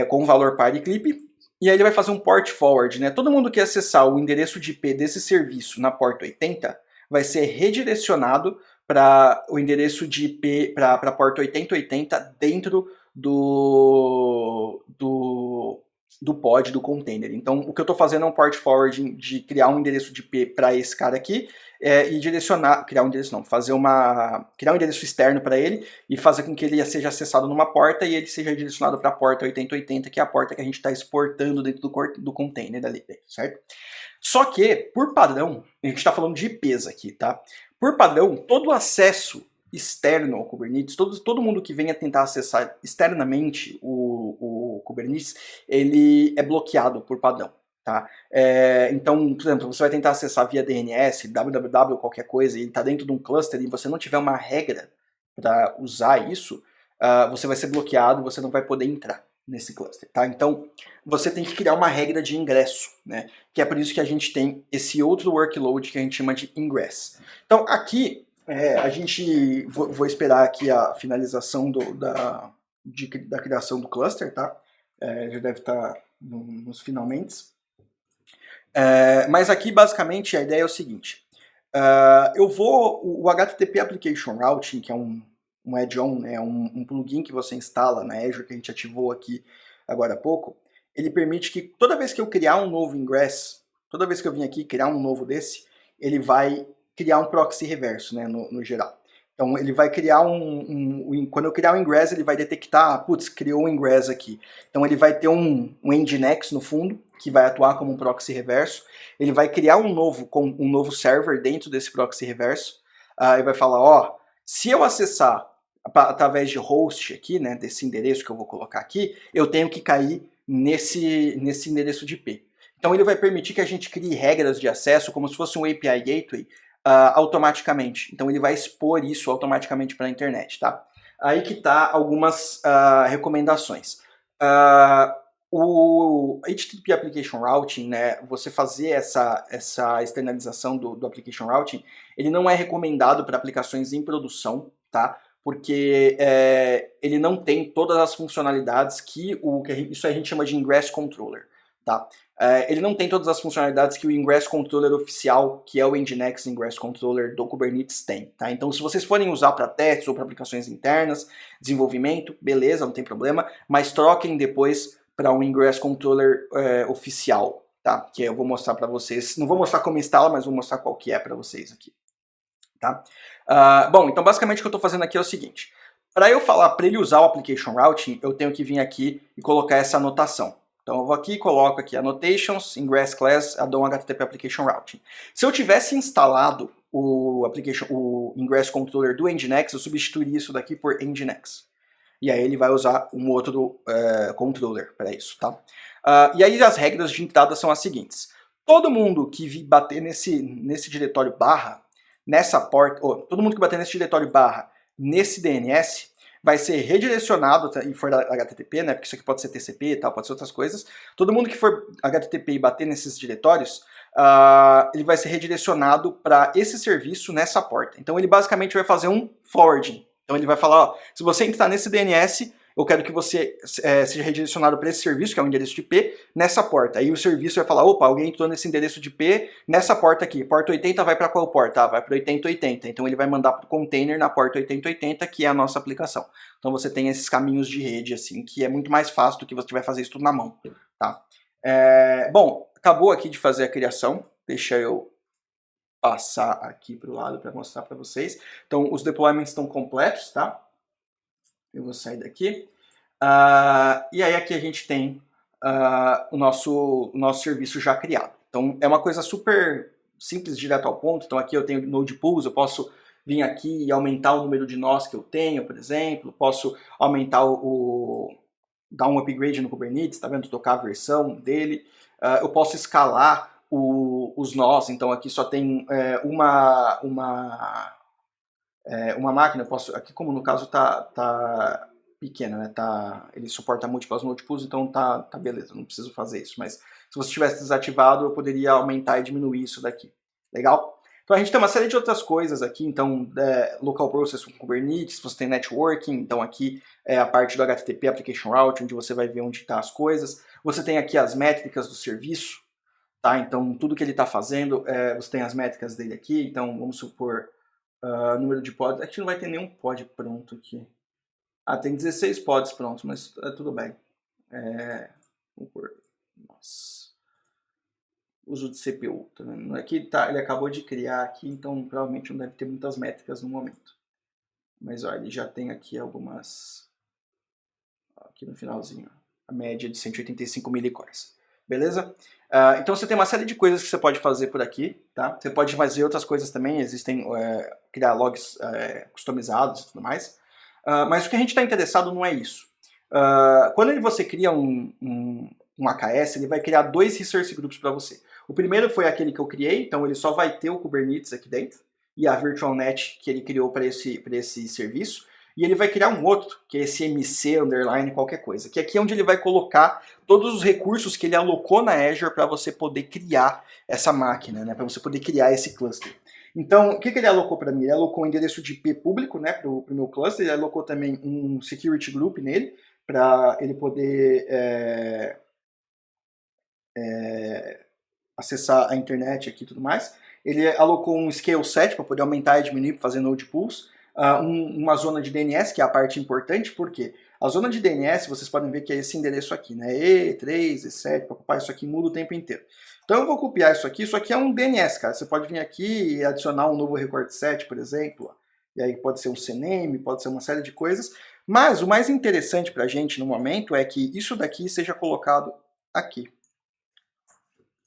com o valor party clip, e aí ele vai fazer um port forward, né? Todo mundo que acessar o endereço de IP desse serviço na porta 80 vai ser redirecionado para o endereço de IP para a porta 8080 dentro do pod, do container. Então o que eu estou fazendo é um port forwarding de criar um endereço de IP para esse cara aqui e direcionar, criar um endereço externo para ele e fazer com que ele seja acessado numa porta e ele seja direcionado para a porta 8080, que é a porta que a gente está exportando dentro do container dali, certo? Só que, por padrão, a gente está falando de IPs aqui, tá? Por padrão, todo acesso externo ao Kubernetes, todo mundo que venha tentar acessar externamente o Kubernetes, ele é bloqueado por padrão. Tá? Então, por exemplo, você vai tentar acessar via DNS, www, qualquer coisa, e ele está dentro de um cluster e você não tiver uma regra para usar isso, você vai ser bloqueado, você não vai poder entrar nesse cluster. Tá? Então, você tem que criar uma regra de ingresso, né? Que é por isso que a gente tem esse outro workload que a gente chama de ingress. Então, aqui, vou esperar aqui a finalização da criação do cluster, tá? Já deve estar nos finalmente. Mas aqui, basicamente, a ideia é o seguinte. O HTTP Application Routing, que é um add-on, né, um plugin que você instala na Azure, que a gente ativou aqui agora há pouco, ele permite que toda vez que eu criar um novo ingress, toda vez que eu vim aqui criar um novo desse, ele vai criar um proxy reverso, né, no geral. Então ele vai criar quando eu criar um ingress, ele vai detectar, putz, criou um ingress aqui. Então ele vai ter um Nginx no fundo, que vai atuar como um proxy reverso. Ele vai criar um novo server dentro desse proxy reverso. E vai falar, se eu acessar através de host aqui, né, desse endereço que eu vou colocar aqui, eu tenho que cair nesse endereço de IP. Então ele vai permitir que a gente crie regras de acesso como se fosse um API Gateway automaticamente. Então ele vai expor isso automaticamente para a internet, tá? Aí que tá algumas recomendações. O HTTP Application Routing, né, você fazer essa externalização do Application Routing, ele não é recomendado para aplicações em produção, tá? Porque ele não tem todas as funcionalidades isso a gente chama de Ingress Controller, tá? Ele não tem todas as funcionalidades que o Ingress Controller oficial, que é o Nginx Ingress Controller do Kubernetes, tem. Tá? Então, se vocês forem usar para testes ou para aplicações internas, desenvolvimento, beleza, não tem problema, mas troquem depois para um Ingress Controller oficial, tá? Que eu vou mostrar para vocês. Não vou mostrar como instala, mas vou mostrar qual que é para vocês aqui. Tá? Bom, então basicamente o que eu estou fazendo aqui é o seguinte. Para eu falar para ele usar o Application Routing, eu tenho que vir aqui e colocar essa anotação. Então eu vou aqui e coloco aqui Annotations, Ingress Class, Addon HTTP Application Routing. Se eu tivesse instalado o Ingress Controller do Nginx, eu substituiria isso daqui por Nginx. E aí ele vai usar um outro controller para isso, tá? E aí as regras de entrada são as seguintes. Todo mundo que bater nesse diretório barra, nessa porta, todo mundo que bater nesse diretório barra, nesse DNS, vai ser redirecionado, e for HTTP, né, porque isso aqui pode ser TCP e tal, pode ser outras coisas. Todo mundo que for HTTP e bater nesses diretórios, ele vai ser redirecionado para esse serviço nessa porta. Então ele basicamente vai fazer um forwarding. Então ele vai falar, se você entrar nesse DNS, eu quero que você seja redirecionado para esse serviço, que é o endereço de IP, nessa porta. Aí o serviço vai falar, opa, alguém entrou nesse endereço de IP, nessa porta aqui. Porta 80 vai para qual porta? Ah, vai para 8080. Então ele vai mandar para o container na porta 8080, que é a nossa aplicação. Então você tem esses caminhos de rede, assim, que é muito mais fácil do que você vai fazer isso tudo na mão. Tá? Bom, acabou aqui de fazer a criação. Deixa eu passar aqui para o lado para mostrar para vocês. Então, os deployments estão completos, tá? Eu vou sair daqui. E aí aqui a gente tem o nosso serviço já criado. Então, é uma coisa super simples, direto ao ponto. Então, aqui eu tenho node pools, eu posso vir aqui e aumentar o número de nós que eu tenho, por exemplo. Posso aumentar dar um upgrade no Kubernetes, tá vendo? Tocar a versão dele. Eu posso escalar os nós, então aqui só tem uma máquina, eu posso, aqui como no caso tá pequena, né? Ele suporta múltiplas node pools, então tá beleza, não preciso fazer isso, mas se você tivesse desativado, eu poderia aumentar e diminuir isso daqui, legal? Então a gente tem uma série de outras coisas aqui, então local process com Kubernetes, você tem networking, então aqui é a parte do HTTP Application Route, onde você vai ver onde estão as coisas, você tem aqui as métricas do serviço, tá? Então, tudo que ele está fazendo, você tem as métricas dele aqui. Então, vamos supor, número de pods. Aqui não vai ter nenhum pod pronto aqui. Tem 16 pods prontos, mas tudo bem. Vamos por... Nossa. Uso de CPU. Tá vendo? Aqui ele acabou de criar aqui, então provavelmente não deve ter muitas métricas no momento. Mas olha, ele já tem aqui algumas... Aqui no finalzinho, a média de 185 milicores. Beleza? Então você tem uma série de coisas que você pode fazer por aqui, tá? Você pode fazer outras coisas também, existem criar logs customizados e tudo mais. Mas o que a gente está interessado não é isso. Quando você cria um AKS, ele vai criar 2 resource groups para você. O primeiro foi aquele que eu criei, então ele só vai ter o Kubernetes aqui dentro, e a VirtualNet que ele criou para esse serviço. E ele vai criar um outro, que é esse MC underline qualquer coisa, que aqui é onde ele vai colocar todos os recursos que ele alocou na Azure para você poder criar essa máquina, né, para você poder criar esse cluster. Então, o que ele alocou para mim? Ele alocou um endereço de IP público, né, para o meu cluster, ele alocou também um security group nele, para ele poder acessar a internet aqui e tudo mais. Ele alocou um scale set para poder aumentar e diminuir, fazer node pools. Uma zona de DNS, que é a parte importante, porque a zona de DNS, vocês podem ver que é esse endereço aqui, né? E3, E7, papapá, isso aqui muda o tempo inteiro. Então eu vou copiar isso aqui é um DNS, cara. Você pode vir aqui e adicionar um novo record set, por exemplo, e aí pode ser um CNAME, pode ser uma série de coisas, mas o mais interessante pra gente no momento é que isso daqui seja colocado aqui,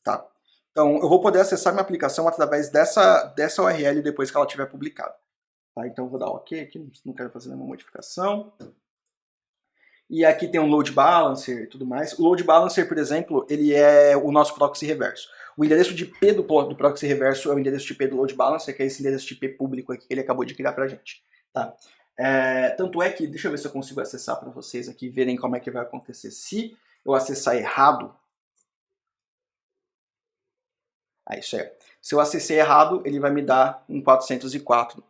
tá? Então eu vou poder acessar minha aplicação através dessa URL depois que ela estiver publicada. Tá, então eu vou dar OK aqui, não quero fazer nenhuma modificação. E aqui tem um load balancer e tudo mais. O load balancer, por exemplo, ele é o nosso proxy reverso. O endereço de IP do proxy reverso é o endereço de IP do load balancer, que é esse endereço de IP público aqui que ele acabou de criar pra gente. Tá? Tanto é que, deixa eu ver se eu consigo acessar para vocês aqui, verem como é que vai acontecer. Se eu acessar errado... isso aí. Se eu acessei errado, ele vai me dar um 404.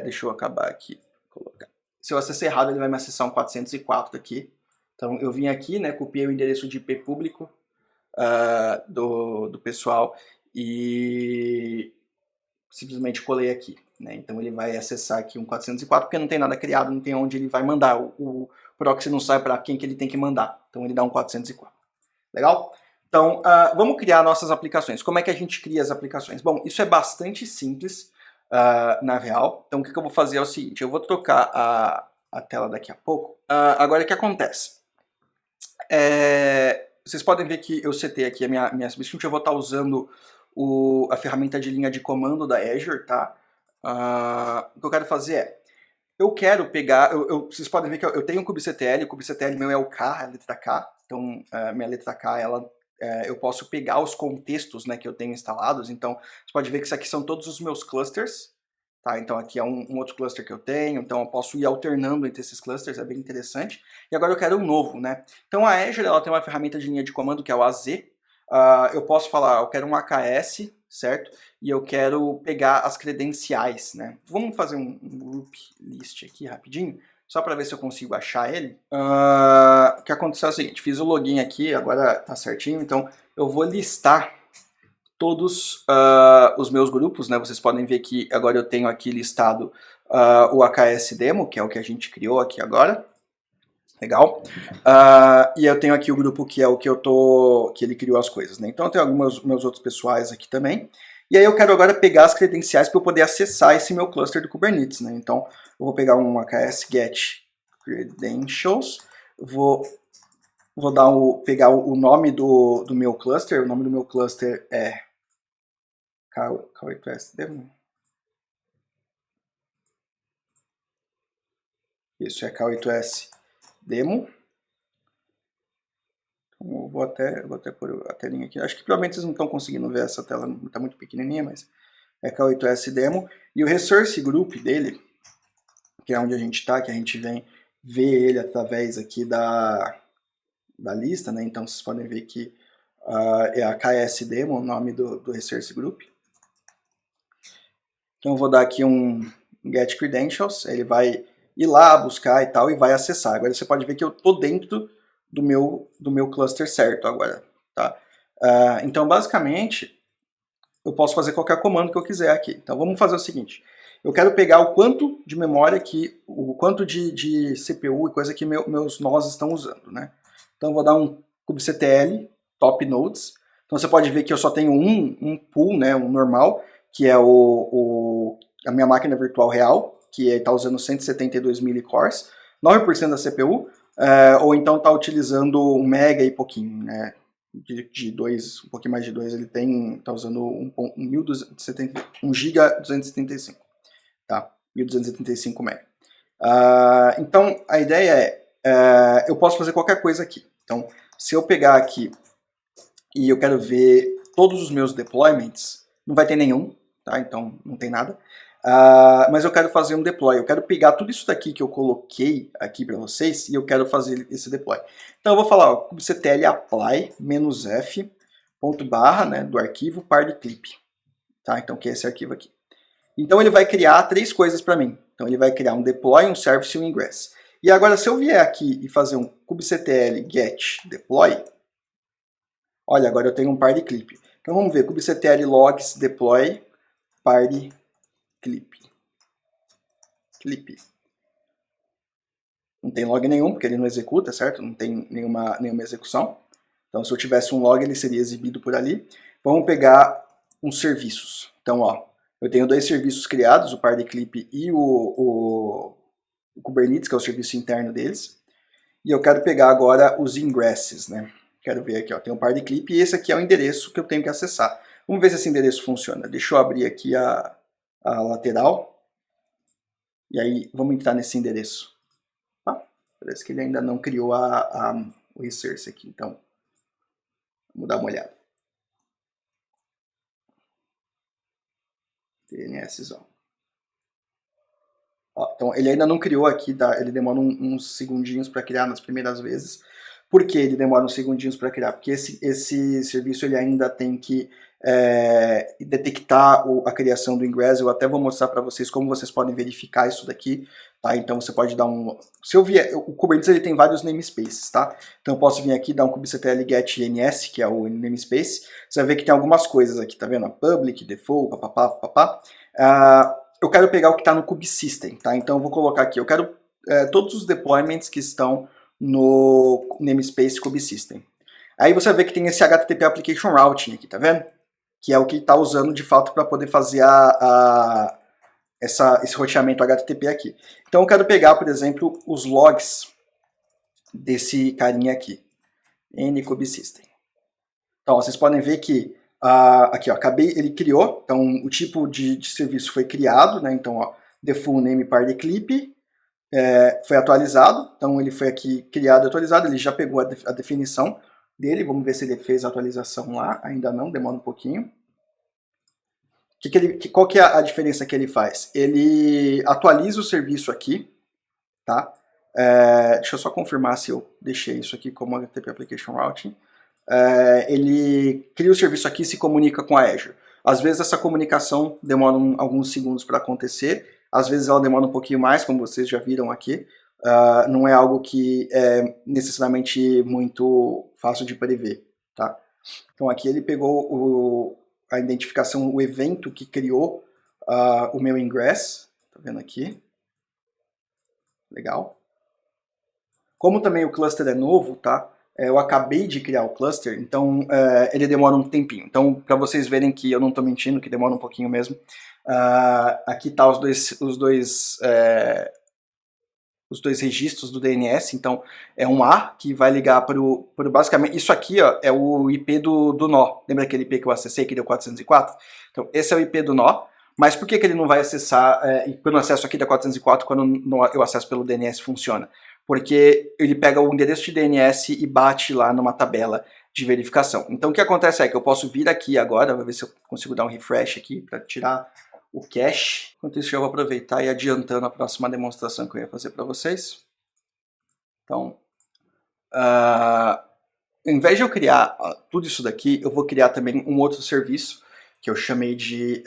Deixa eu acabar aqui. Se eu acessei errado, ele vai me acessar um 404 daqui. Então eu vim aqui, né, copiei o endereço de IP público do pessoal e simplesmente colei aqui. Né? Então ele vai acessar aqui um 404, porque não tem nada criado, não tem onde ele vai mandar. O proxy não sabe para quem que ele tem que mandar. Então ele dá um 404. Legal? Então vamos criar nossas aplicações. Como é que a gente cria as aplicações? Bom, isso é bastante simples. Na real. Então o que eu vou fazer é o seguinte, eu vou trocar a tela daqui a pouco. Agora o que acontece? Vocês podem ver que eu setei aqui a minha subscription, eu vou estar usando a ferramenta de linha de comando da Azure, tá? O que eu quero fazer eu quero pegar, vocês podem ver que eu tenho um kubectl, o kubectl meu é o K, a letra K, então minha letra K, eu posso pegar os contextos, né, que eu tenho instalados, então você pode ver que isso aqui são todos os meus clusters, tá? Então aqui é um outro cluster que eu tenho, então eu posso ir alternando entre esses clusters, é bem interessante. E agora eu quero um novo, né? Então a Azure ela tem uma ferramenta de linha de comando que é o AZ, eu posso falar, eu quero um AKS, certo? E eu quero pegar as credenciais, né? Vamos fazer um group list aqui rapidinho, só para ver se eu consigo achar ele. O que aconteceu é o seguinte, fiz o login aqui, agora tá certinho, então eu vou listar todos os meus grupos, né? Vocês podem ver que agora eu tenho aqui listado o AKS Demo, que é o que a gente criou aqui agora. Legal? E eu tenho aqui o grupo que é o que ele criou as coisas, né? Então eu tenho alguns meus outros pessoais aqui também. E aí eu quero agora pegar as credenciais para eu poder acessar esse meu cluster do Kubernetes, né? Então eu vou pegar um AKS Get Credentials, vou pegar o nome do meu cluster, o nome do meu cluster é K8S Demo. Isso é K8S Demo. Então, eu vou até pôr a telinha aqui. Acho que provavelmente vocês não estão conseguindo ver essa tela, está muito pequenininha, mas é K8S Demo. E o Resource Group dele, que é onde a gente está, que a gente vem ver ele através aqui da lista, né? Então vocês podem ver que é a KS Demo, o nome do Resource Group. Então eu vou dar aqui um Get Credentials, ele vai ir lá buscar e tal, e vai acessar. Agora você pode ver que eu estou dentro do meu cluster certo agora, tá? Então basicamente eu posso fazer qualquer comando que eu quiser aqui. Então vamos fazer o seguinte, eu quero pegar o quanto de memória que, o quanto de CPU e coisa que meus nós estão usando, né? Então eu vou dar um kubectl top nodes. Então você pode ver que eu só tenho um pool, né, um normal, que é a minha máquina virtual real, que está usando 172 milicores, 9% da CPU, ou então está utilizando 1 mega e pouquinho, né? De 2, um pouquinho mais de 2, ele está usando 1 giga 275, tá? 1275 mega. Então a ideia eu posso fazer qualquer coisa aqui. Então se eu pegar aqui e eu quero ver todos os meus deployments, não vai ter nenhum, tá? Então não tem nada. Mas eu quero fazer um deploy, eu quero pegar tudo isso daqui que eu coloquei aqui para vocês e eu quero fazer esse deploy. Então eu vou falar, kubectl apply -f /, né, do arquivo par_clip, tá? Então que é esse arquivo aqui. Então ele vai criar 3 coisas para mim. Então ele vai criar um deploy, um service e um ingress. E agora se eu vier aqui e fazer um kubectl get deploy, olha, agora eu tenho um par_clip. Então vamos ver, kubectl logs deploy par_clip. Não tem log nenhum, porque ele não executa, certo? Não tem nenhuma execução. Então se eu tivesse um log, ele seria exibido por ali. Vamos pegar uns serviços. Então, ó, eu tenho 2 serviços criados, o par_clip e o Kubernetes, que é o serviço interno deles. E eu quero pegar agora os ingresses, né? Quero ver aqui, ó, tem um par_clip e esse aqui é o endereço que eu tenho que acessar. Vamos ver se esse endereço funciona. Deixa eu abrir aqui a lateral. E aí, vamos entrar nesse endereço. Parece que ele ainda não criou o resource aqui, então vamos dar uma olhada. DNSzão. Então ele ainda não criou aqui, tá? Ele demora uns segundinhos para criar nas primeiras vezes. Por que ele demora uns segundinhos para criar? Porque esse serviço ele ainda tem que detectar a criação do ingress. Eu até vou mostrar para vocês como vocês podem verificar isso daqui. Tá? Então você pode dar se eu vier, o Kubernetes ele tem vários namespaces, tá? Então eu posso vir aqui dar um kubectl get ns, que é o namespace. Você vai ver que tem algumas coisas aqui, tá vendo? Public, default, papapá, papapá. Eu quero pegar o que está no kubesystem, tá? Então eu vou colocar aqui, eu quero todos os deployments que estão no namespace kubesystem. Aí você vê que tem esse HTTP Application Routing aqui, tá vendo? Que é o que está usando de fato para poder fazer esse roteamento HTTP aqui. Então eu quero pegar, por exemplo, os logs desse carinha aqui, nkubesystem. Então vocês podem ver que aqui, ó, ele criou, então o tipo de serviço foi criado, né? Então, ó, default name par_clip foi atualizado, então ele foi aqui criado e atualizado, ele já pegou a definição dele, vamos ver se ele fez a atualização lá, ainda não, demora um pouquinho. Qual que é a diferença que ele faz? Ele atualiza o serviço aqui, tá? Deixa eu só confirmar se eu deixei isso aqui como HTTP Application Routing. Ele cria o serviço aqui e se comunica com a Azure. Às vezes essa comunicação demora alguns segundos para acontecer, às vezes ela demora um pouquinho mais, como vocês já viram aqui, não é algo que é necessariamente muito fácil de prever, tá? Então aqui ele pegou a identificação, o evento que criou o meu ingress, tá vendo aqui? Legal. Como também o cluster é novo, tá? Eu acabei de criar o cluster, então ele demora um tempinho. Então, para vocês verem que eu não estou mentindo, que demora um pouquinho mesmo, aqui tá os dois registros do DNS. Então, é um A que vai ligar para o basicamente, isso aqui ó, é o IP do nó. Lembra aquele IP que eu acessei, que deu 404? Então, esse é o IP do nó. Mas por que ele não vai acessar, quando eu acesso aqui da 404, quando eu acesso pelo DNS funciona? Porque ele pega o endereço de DNS e bate lá numa tabela de verificação. Então o que acontece é que eu posso vir aqui agora, vou ver se eu consigo dar um refresh aqui para tirar o cache. Enquanto isso, eu vou aproveitar e ir adiantando a próxima demonstração que eu ia fazer para vocês. Então, ao invés de eu criar tudo isso daqui, eu vou criar também um outro serviço que eu chamei de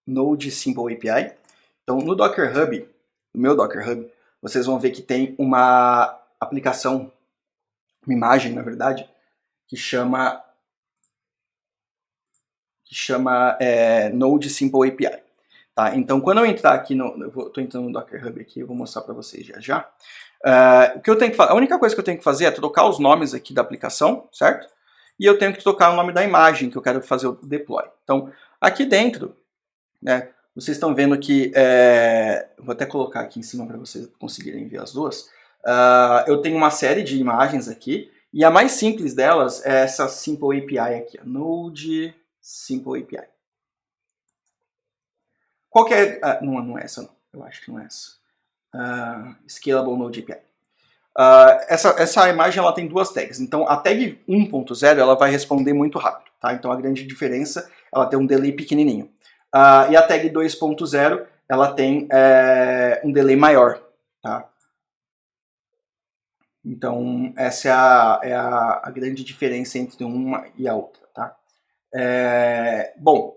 Node Simple API. Então, no Docker Hub, no meu Docker Hub, vocês vão ver que tem uma aplicação, uma imagem, na verdade, que chama Node Simple API. Tá? Então, quando eu entrar aqui, estou entrando no Docker Hub aqui, eu vou mostrar para vocês já. O que eu tenho que a única coisa que eu tenho que fazer é trocar os nomes aqui da aplicação, certo? E eu tenho que trocar o nome da imagem que eu quero fazer o deploy. Então, aqui dentro, né, vocês estão vendo que, vou até colocar aqui em cima para vocês conseguirem ver as duas. Eu tenho uma série de imagens aqui, e a mais simples delas é essa Simple API aqui, Node Simple API. Qual que é? Não é essa não, eu acho que não é essa. Scalable Node API. Essa imagem ela tem duas tags, então a tag 1.0 ela vai responder muito rápido, tá? Então a grande diferença, ela tem um delay pequenininho. E a tag 2.0 ela tem um delay maior, tá? Então essa é a grande diferença entre uma e a outra, tá? Bom,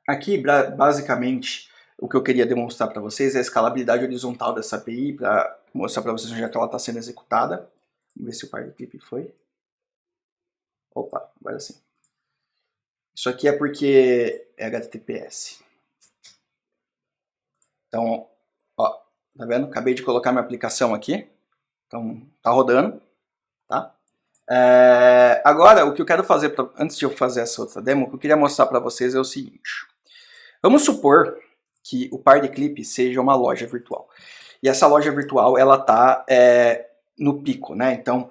aqui basicamente o que eu queria demonstrar para vocês é a escalabilidade horizontal dessa API, para mostrar para vocês onde é que ela está sendo executada. Vamos ver se o par do clipe foi. Opa, agora sim. Isso aqui é porque é HTTPS. Então, ó, tá vendo? Acabei de colocar minha aplicação aqui. Então, tá rodando, tá? Agora, o que eu quero fazer, antes de eu fazer essa outra demo, o que eu queria mostrar para vocês é o seguinte. Vamos supor que o Partyclip seja uma loja virtual. E essa loja virtual, ela tá no pico, né? Então,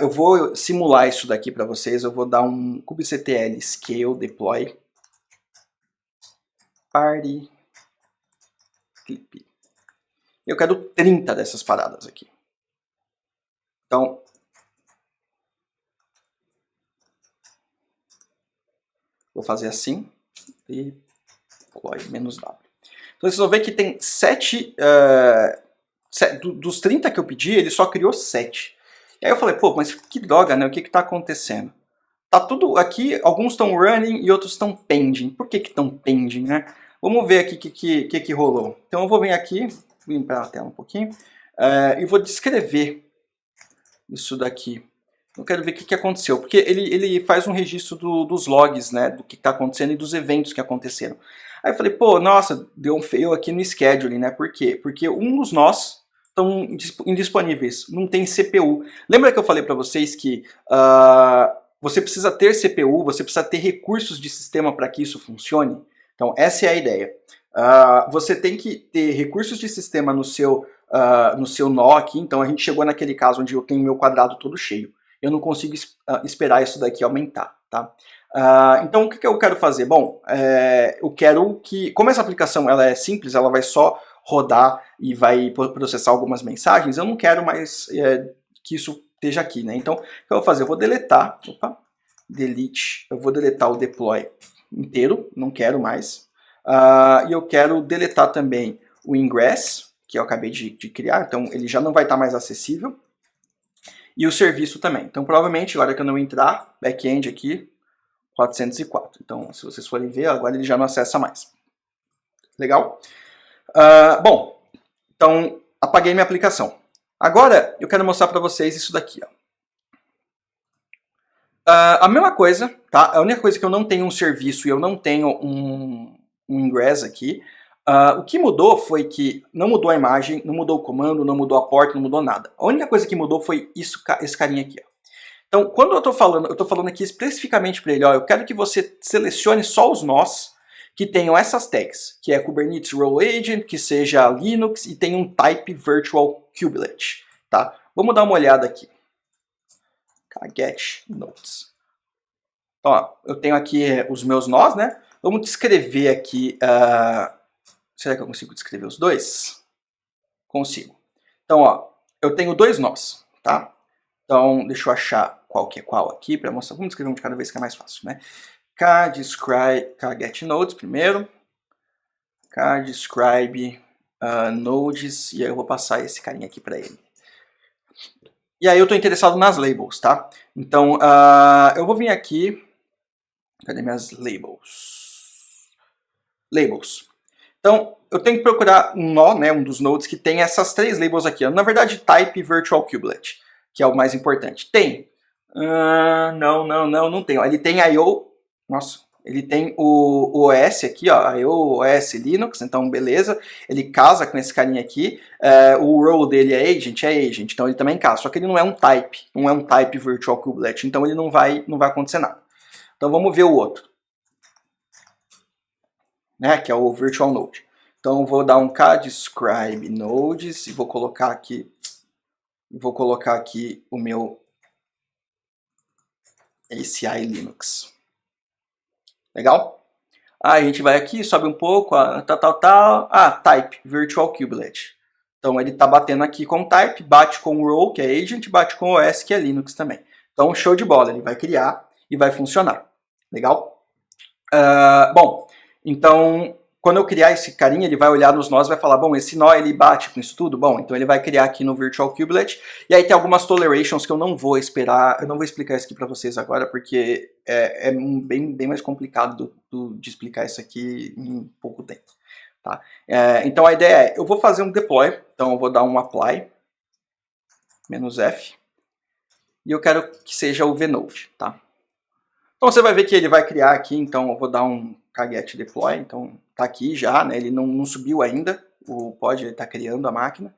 eu vou simular isso daqui para vocês. Eu vou dar um kubectl scale deploy Partyclip. Eu quero 30 dessas paradas aqui. Então, vou fazer assim e deploy -w. Então vocês vão ver que tem 7, dos 30 que eu pedi, ele só criou 7. E aí eu falei, pô, mas que droga, né? O que está acontecendo? Tá tudo aqui, alguns estão running e outros estão pending. Por que estão pending, né? Vamos ver aqui o que rolou. Então eu vou vir aqui, vou limpar a tela um pouquinho, e vou descrever isso daqui. Eu quero ver o que aconteceu, porque ele faz um registro dos logs, né, do que está acontecendo e dos eventos que aconteceram. Aí eu falei, pô, nossa, deu um fail aqui no scheduling, né? Por quê? Porque um dos nós estão indisponíveis, não tem CPU. Lembra que eu falei para vocês que você precisa ter CPU, você precisa ter recursos de sistema para que isso funcione? Então essa é a ideia. Você tem que ter recursos de sistema no seu nó aqui. Então a gente chegou naquele caso onde eu tenho meu quadrado todo cheio. Eu não consigo esperar isso daqui aumentar, tá? Então o que eu quero fazer? Bom, eu quero que, como essa aplicação ela é simples, ela vai só rodar e vai processar algumas mensagens, eu não quero mais que isso esteja aqui, né? Então o que eu vou fazer? Eu vou deletar, delete, eu vou deletar o deploy inteiro, não quero mais. E eu quero deletar também o ingress, que eu acabei de criar, então ele já não vai estar mais acessível. E o serviço também. Então, provavelmente, agora que eu não entrar, back-end aqui, 404. Então, se vocês forem ver, agora ele já não acessa mais. Legal? Bom, então, apaguei minha aplicação. Agora eu quero mostrar para vocês isso daqui. Ó. A mesma coisa, tá? A única coisa que eu não tenho um serviço e eu não tenho um ingress aqui. O que mudou foi que não mudou a imagem, não mudou o comando, não mudou a porta, não mudou nada. A única coisa que mudou foi isso, esse carinha aqui. Ó. Então, quando eu tô falando aqui especificamente para ele, ó, eu quero que você selecione só os nós que tenham essas tags, que é Kubernetes Role Agent, que seja Linux e tem um type virtual kubelet, tá? Vamos dar uma olhada aqui. Get nodes. Então, ó, eu tenho aqui os meus nós, né? Vamos descrever aqui. Será que eu consigo descrever os dois? Consigo. Então, ó, eu tenho dois nós, tá? Então, deixa eu achar qual que é qual aqui para mostrar. Vamos descrever um de cada vez que é mais fácil, né? GetNodes primeiro. Describe nodes. E aí eu vou passar esse carinha aqui para ele. E aí eu estou interessado nas labels, tá? Então, eu vou vir aqui. Cadê minhas labels? Labels. Então, eu tenho que procurar um nó, né, um dos nodes que tem essas três labels aqui. Na verdade, type virtual kubelet, que é o mais importante. Tem. Não tem. Ele tem I/O. Nossa, ele tem o OS aqui, ó, I/O, OS, Linux, então beleza. Ele casa com esse carinha aqui. O role dele é agent, então ele também casa. Só que ele não é um type virtual kubelet, então ele não vai acontecer nada. Então vamos ver o outro, né, que é o virtual node. Então eu vou dar um describe nodes e vou colocar aqui o meu ACI Linux. Legal? A gente vai aqui, sobe um pouco, type, virtual kubelet. Então ele está batendo aqui com type, bate com o role, que é agent, bate com o OS, que é Linux também. Então show de bola, ele vai criar e vai funcionar. Legal? Bom, então quando eu criar esse carinha, ele vai olhar nos nós e vai falar, bom, esse nó ele bate com isso tudo? Bom, então ele vai criar aqui no Virtual Kubelet, e aí tem algumas tolerations que eu não vou esperar, eu não vou explicar isso aqui para vocês agora, porque é bem mais complicado de explicar isso aqui em pouco tempo. Tá? Então a ideia é, eu vou fazer um deploy, então eu vou dar um apply, -f, e eu quero que seja o vnode, tá? Então você vai ver que ele vai criar aqui, então eu vou dar um kget deploy, então tá aqui já, né? Ele não subiu ainda, o pod ele tá criando a máquina.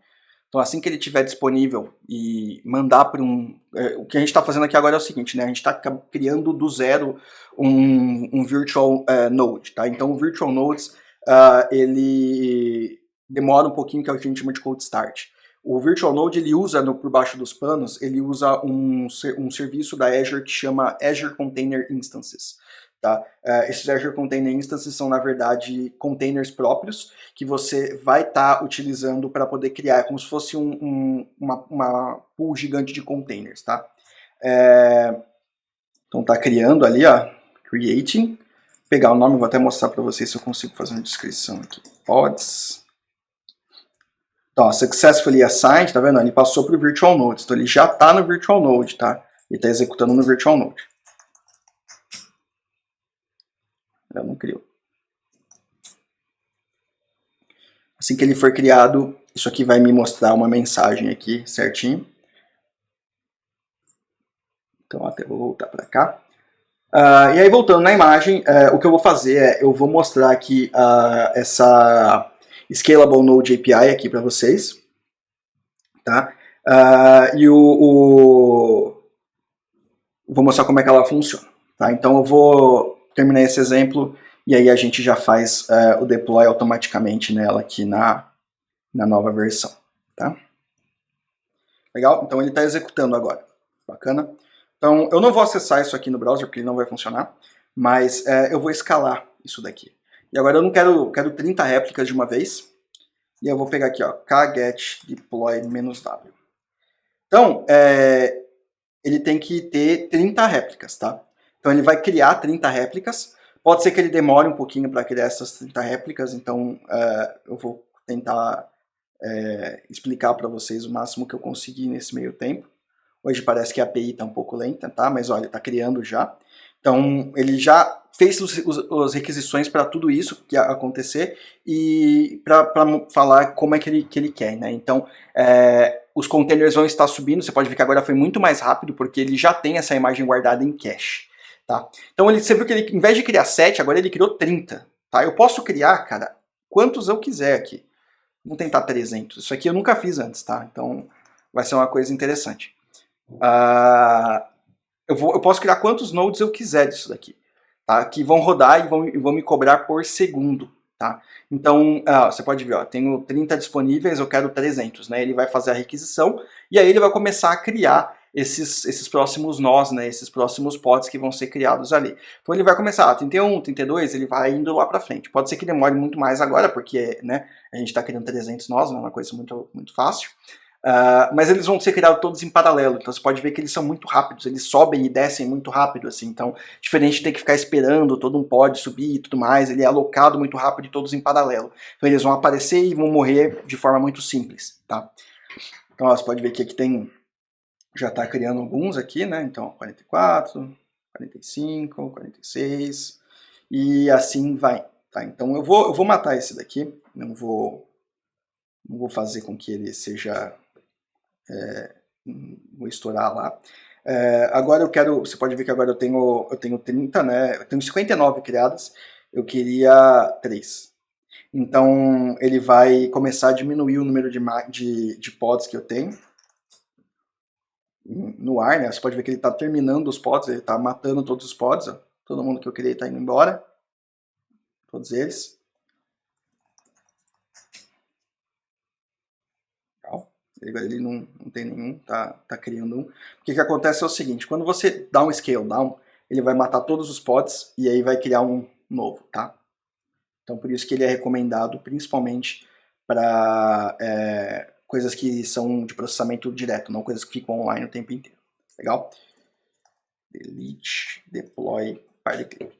Então assim que ele estiver disponível e mandar para o que a gente está fazendo aqui agora é o seguinte, né? A gente está criando do zero um virtual node, tá? Então o virtual nodes, ele demora um pouquinho, que é o que a gente chama de cold start. O Virtual Node, ele usa, por baixo dos panos, ele usa um serviço da Azure que chama Azure Container Instances. Tá? Esses Azure Container Instances são, na verdade, containers próprios que você vai estar utilizando para poder criar, como se fosse uma pool gigante de containers. Tá? Então tá criando ali, ó, creating. Vou pegar o nome, vou até mostrar para vocês se eu consigo fazer uma descrição aqui. Pods. Então, successfully assigned, tá vendo? Ele passou para o Virtual Node, então ele já está no Virtual Node, tá? Ele está executando no Virtual Node. Eu não criou. Assim que ele for criado, isso aqui vai me mostrar uma mensagem aqui, certinho. Então, até vou voltar para cá. E aí, voltando na imagem, o que eu vou fazer é, eu vou mostrar aqui essa Scalable Node API aqui para vocês. Tá? Vou mostrar como é que ela funciona. Tá? Então eu vou terminar esse exemplo e aí a gente já faz o deploy automaticamente nela aqui na nova versão. Tá? Legal? Então ele está executando agora. Bacana? Então eu não vou acessar isso aqui no browser porque ele não vai funcionar, mas eu vou escalar isso daqui. E agora eu não quero 30 réplicas de uma vez. E eu vou pegar aqui, ó, kget deploy -w. Então, ele tem que ter 30 réplicas, tá? Então ele vai criar 30 réplicas. Pode ser que ele demore um pouquinho para criar essas 30 réplicas, então eu vou tentar explicar para vocês o máximo que eu conseguir nesse meio tempo. Hoje parece que a API está um pouco lenta, tá? Mas olha, está criando já. Então, ele já fez as requisições para tudo isso que ia acontecer e para falar como é que ele quer, né? Então, os containers vão estar subindo, você pode ver que agora foi muito mais rápido, porque ele já tem essa imagem guardada em cache, tá? Então, você viu que ele, em vez de criar 7, agora ele criou 30, tá? Eu posso criar, cara, quantos eu quiser aqui. Vamos tentar 300. Isso aqui eu nunca fiz antes, tá? Então, vai ser uma coisa interessante. Eu posso criar quantos nodes eu quiser disso daqui, tá? Que vão rodar e vão me cobrar por segundo, tá? Então, você pode ver, ó, tenho 30 disponíveis, eu quero 300, né? Ele vai fazer a requisição e aí ele vai começar a criar esses próximos nós, né? Esses próximos pods que vão ser criados ali. Então ele vai começar, 31, 32, ele vai indo lá para frente. Pode ser que demore muito mais agora, porque, né, a gente está criando 300 nós, não é uma coisa muito, muito fácil. Mas eles vão ser criados todos em paralelo, então você pode ver que eles são muito rápidos, eles sobem e descem muito rápido, assim, então, diferente de ter que ficar esperando todo um pod subir e tudo mais, ele é alocado muito rápido e todos em paralelo. Então eles vão aparecer e vão morrer de forma muito simples, tá? Então você pode ver que aqui tem, já está criando alguns aqui, né, então 44, 45, 46, e assim vai, tá? Então eu vou matar esse daqui, não vou fazer com que ele seja... vou estourar lá. Agora eu quero, você pode ver que agora eu tenho 30, né? Eu tenho 59 criadas, eu queria 3. Então ele vai começar a diminuir o número de pods que eu tenho no ar, né? Você pode ver que ele está terminando os pods, ele está matando todos os pods, ó. Todo mundo que eu criei está indo embora, todos eles. Ele não tem nenhum, tá criando um. O que acontece é o seguinte, quando você dá um scale down, ele vai matar todos os pods e aí vai criar um novo, tá? Então por isso que ele é recomendado principalmente para coisas que são de processamento direto, não coisas que ficam online o tempo inteiro. Legal? Delete, deploy, party clip.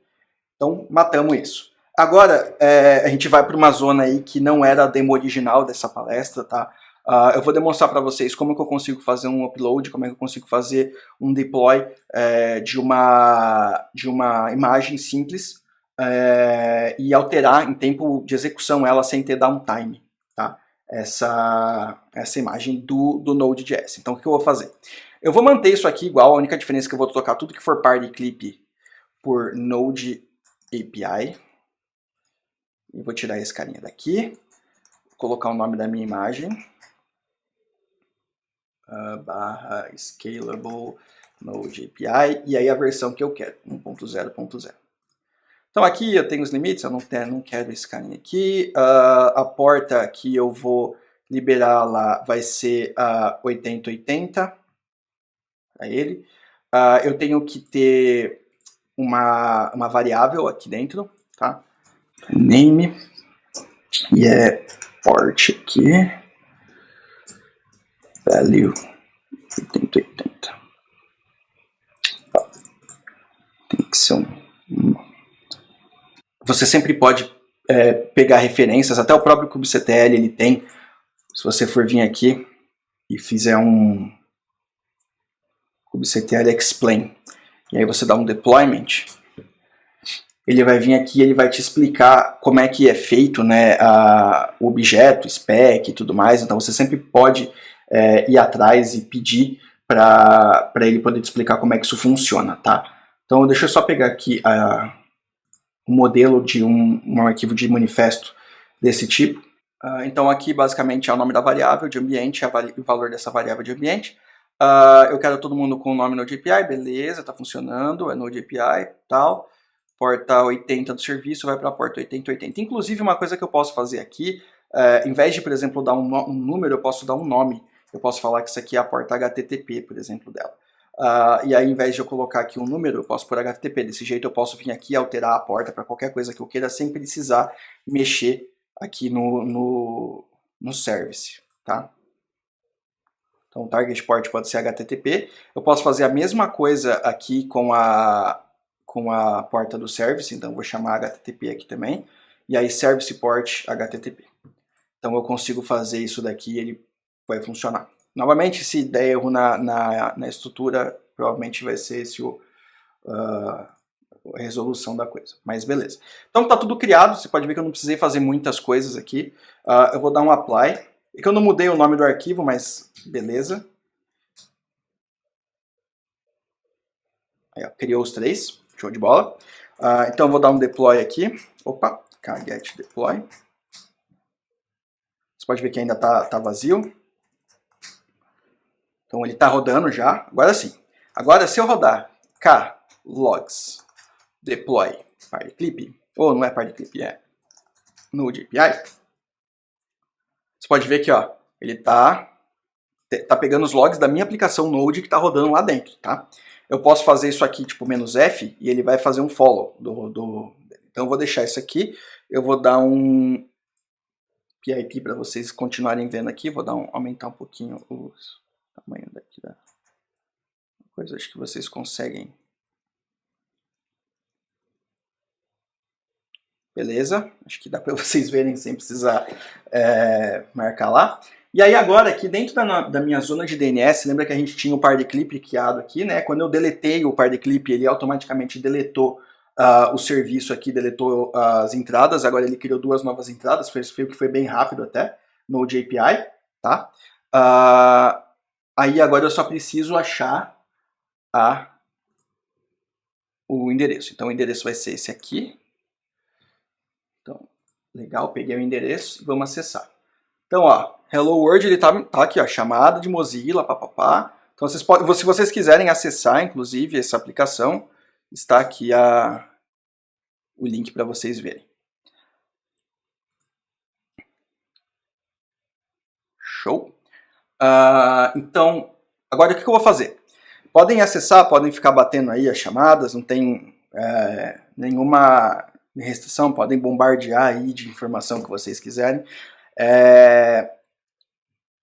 Então matamos isso. Agora a gente vai para uma zona aí que não era a demo original dessa palestra, tá? Eu vou demonstrar para vocês como que eu consigo fazer um upload, como é que eu consigo fazer um deploy de uma imagem simples e alterar em tempo de execução ela sem ter downtime, tá? Essa imagem do Node.js. Então o que eu vou fazer? Eu vou manter isso aqui igual, a única diferença é que eu vou trocar tudo que for party clip por Node API. E vou tirar esse carinha daqui, colocar o nome da minha imagem. Barra scalable Node API, e aí a versão que eu quero, 1.0.0. Então aqui eu tenho os limites, eu não quero esse carinha aqui. A porta que eu vou liberar lá vai ser 8080, para ele. Eu tenho que ter uma variável aqui dentro, tá? Name, e port aqui. Value 8080. Tem que ser Você sempre pode pegar referências, até o próprio kubectl ele tem. Se você for vir aqui e fizer um kubectl explain, e aí você dá um deployment, ele vai vir aqui e ele vai te explicar como é que é feito, né, o objeto, spec e tudo mais. Então você sempre pode ir atrás e pedir para ele poder te explicar como é que isso funciona, tá? Então deixa eu só pegar aqui o modelo de um arquivo de manifesto desse tipo. Então aqui basicamente é o nome da variável de ambiente, o valor dessa variável de ambiente. Eu quero todo mundo com o nome Node API, beleza, tá funcionando, é Node API, tal. Porta 80 do serviço vai para a porta 8080. Inclusive uma coisa que eu posso fazer aqui, em vez de, por exemplo, dar um número, eu posso dar um nome. Eu posso falar que isso aqui é a porta HTTP, por exemplo, dela. E aí, em vez de eu colocar aqui um número, eu posso pôr HTTP. Desse jeito eu posso vir aqui e alterar a porta para qualquer coisa que eu queira, sem precisar mexer aqui no service, tá? Então o target port pode ser HTTP. Eu posso fazer a mesma coisa aqui com a porta do service, então eu vou chamar HTTP aqui também. E aí service port HTTP. Então eu consigo fazer isso daqui e ele vai funcionar. Novamente, se der erro na estrutura, provavelmente vai ser esse a resolução da coisa, mas beleza. Então tá tudo criado, você pode ver que eu não precisei fazer muitas coisas aqui. Eu vou dar um apply, e que eu não mudei o nome do arquivo, mas beleza. Aí, ó, criou os três, show de bola. Então eu vou dar um deploy aqui, opa, kget deploy. Você pode ver que ainda tá vazio. Então ele está rodando já. Agora sim. Agora se eu rodar k logs deploy partyclip, ou não é partyclip, é Node API, você pode ver que ó, ele tá pegando os logs da minha aplicação Node que está rodando lá dentro, tá? Eu posso fazer isso aqui tipo "-f" e ele vai fazer um follow Então eu vou deixar isso aqui, eu vou dar um PIP para vocês continuarem vendo aqui, vou aumentar um pouquinho o tamanho daqui da coisa, acho que vocês conseguem. Beleza, acho que dá para vocês verem sem precisar marcar lá. E aí agora aqui dentro da minha zona de DNS, lembra que a gente tinha o partyclip criado aqui, né? Quando eu deletei o partyclip, ele automaticamente deletou o serviço aqui, deletou as entradas, agora ele criou duas novas entradas, foi o que foi bem rápido até, no Node API, tá? Aí agora eu só preciso achar o endereço. Então o endereço vai ser esse aqui. Então, legal, peguei o endereço e vamos acessar. Então, ó, Hello World, ele tá aqui, ó, chamada de Mozilla, papapá. Então, se vocês quiserem acessar, inclusive, essa aplicação, está aqui o link para vocês verem. Show? Então, agora o que eu vou fazer? Podem acessar, podem ficar batendo aí as chamadas, não tem nenhuma restrição, podem bombardear aí de informação que vocês quiserem.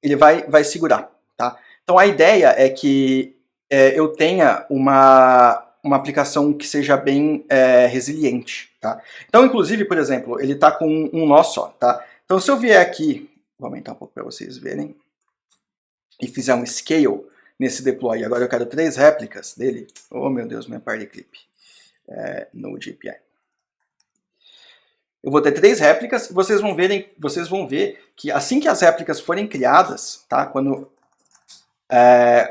Ele vai segurar, tá? Então a ideia é que eu tenha uma aplicação que seja bem resiliente, tá? Então, inclusive, por exemplo, ele está com um nó só, tá? Então, se eu vier aqui, vou aumentar um pouco para vocês verem, e fizer um scale nesse deploy, agora eu quero 3 réplicas dele. Oh, meu Deus, minha partyclip. Node API. Eu vou ter 3 réplicas e vocês vão ver que assim que as réplicas forem criadas, tá? Quando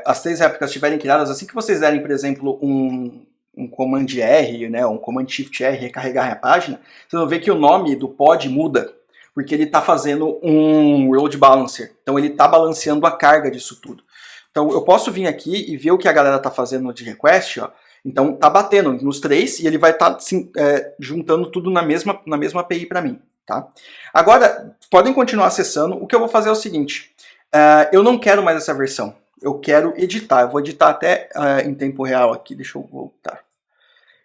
as 3 réplicas estiverem criadas, assim que vocês derem, por exemplo, um Command R, né, um Command Shift R, recarregar a página, vocês vão ver que o nome do pod muda, porque ele está fazendo um load balancer. Então ele está balanceando a carga disso tudo. Então eu posso vir aqui e ver o que a galera está fazendo de request, ó. Então tá batendo nos 3 e ele vai estar juntando tudo na mesma API para mim, tá? Agora, podem continuar acessando. O que eu vou fazer é o seguinte, eu não quero mais essa versão, eu quero editar. Eu vou editar até em tempo real aqui, deixa eu voltar.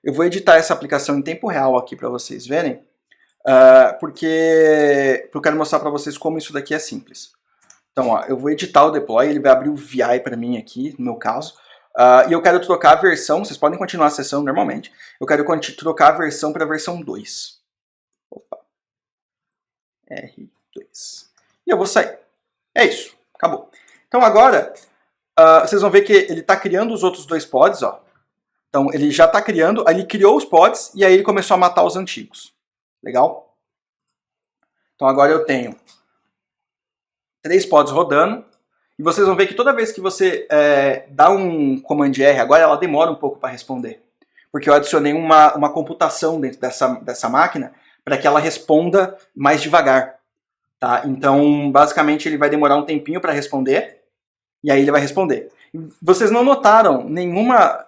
Eu vou editar essa aplicação em tempo real aqui para vocês verem, porque eu quero mostrar para vocês como isso daqui é simples. Então, ó, eu vou editar o deploy, ele vai abrir o VI para mim aqui, no meu caso. E eu quero trocar a versão, vocês podem continuar acessando normalmente, eu quero trocar a versão para a versão 2. Opa. R2. E eu vou sair. É isso, acabou. Então agora, vocês vão ver que ele está criando os outros 2 pods, ó. Então ele já está criando, ele criou os pods e aí ele começou a matar os antigos. Legal? Então agora eu tenho 3 pods rodando. E vocês vão ver que toda vez que você dá um Command R, agora ela demora um pouco para responder. Porque eu adicionei uma computação dentro dessa máquina para que ela responda mais devagar. Tá? Então, basicamente, ele vai demorar um tempinho para responder. E aí ele vai responder. Vocês não notaram nenhuma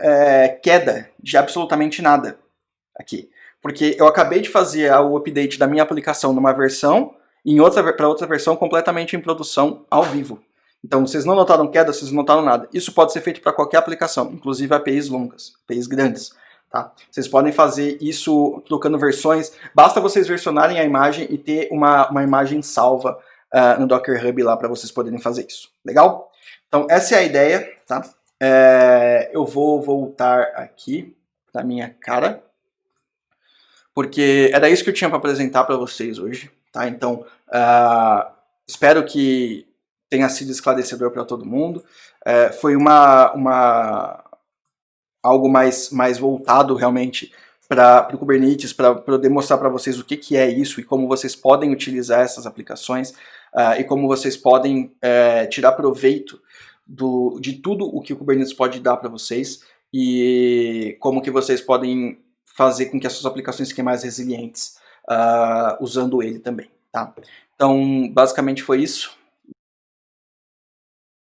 queda de absolutamente nada aqui. Porque eu acabei de fazer o update da minha aplicação numa versão e para outra versão completamente em produção ao vivo. Então, vocês não notaram queda, vocês não notaram nada. Isso pode ser feito para qualquer aplicação, inclusive APIs longas, APIs grandes. Tá? Vocês podem fazer isso trocando versões. Basta vocês versionarem a imagem e ter uma imagem salva no Docker Hub lá para vocês poderem fazer isso. Legal? Então, essa é a ideia. Tá? Eu vou voltar aqui para minha cara, porque era isso que eu tinha para apresentar para vocês hoje. Tá? Então, espero que tenha sido esclarecedor para todo mundo. Foi algo mais voltado realmente para o Kubernetes, para poder mostrar para vocês o que é isso e como vocês podem utilizar essas aplicações e como vocês podem tirar proveito de tudo o que o Kubernetes pode dar para vocês e como que vocês podem fazer com que as suas aplicações fiquem mais resilientes usando ele também, tá? Então, basicamente foi isso.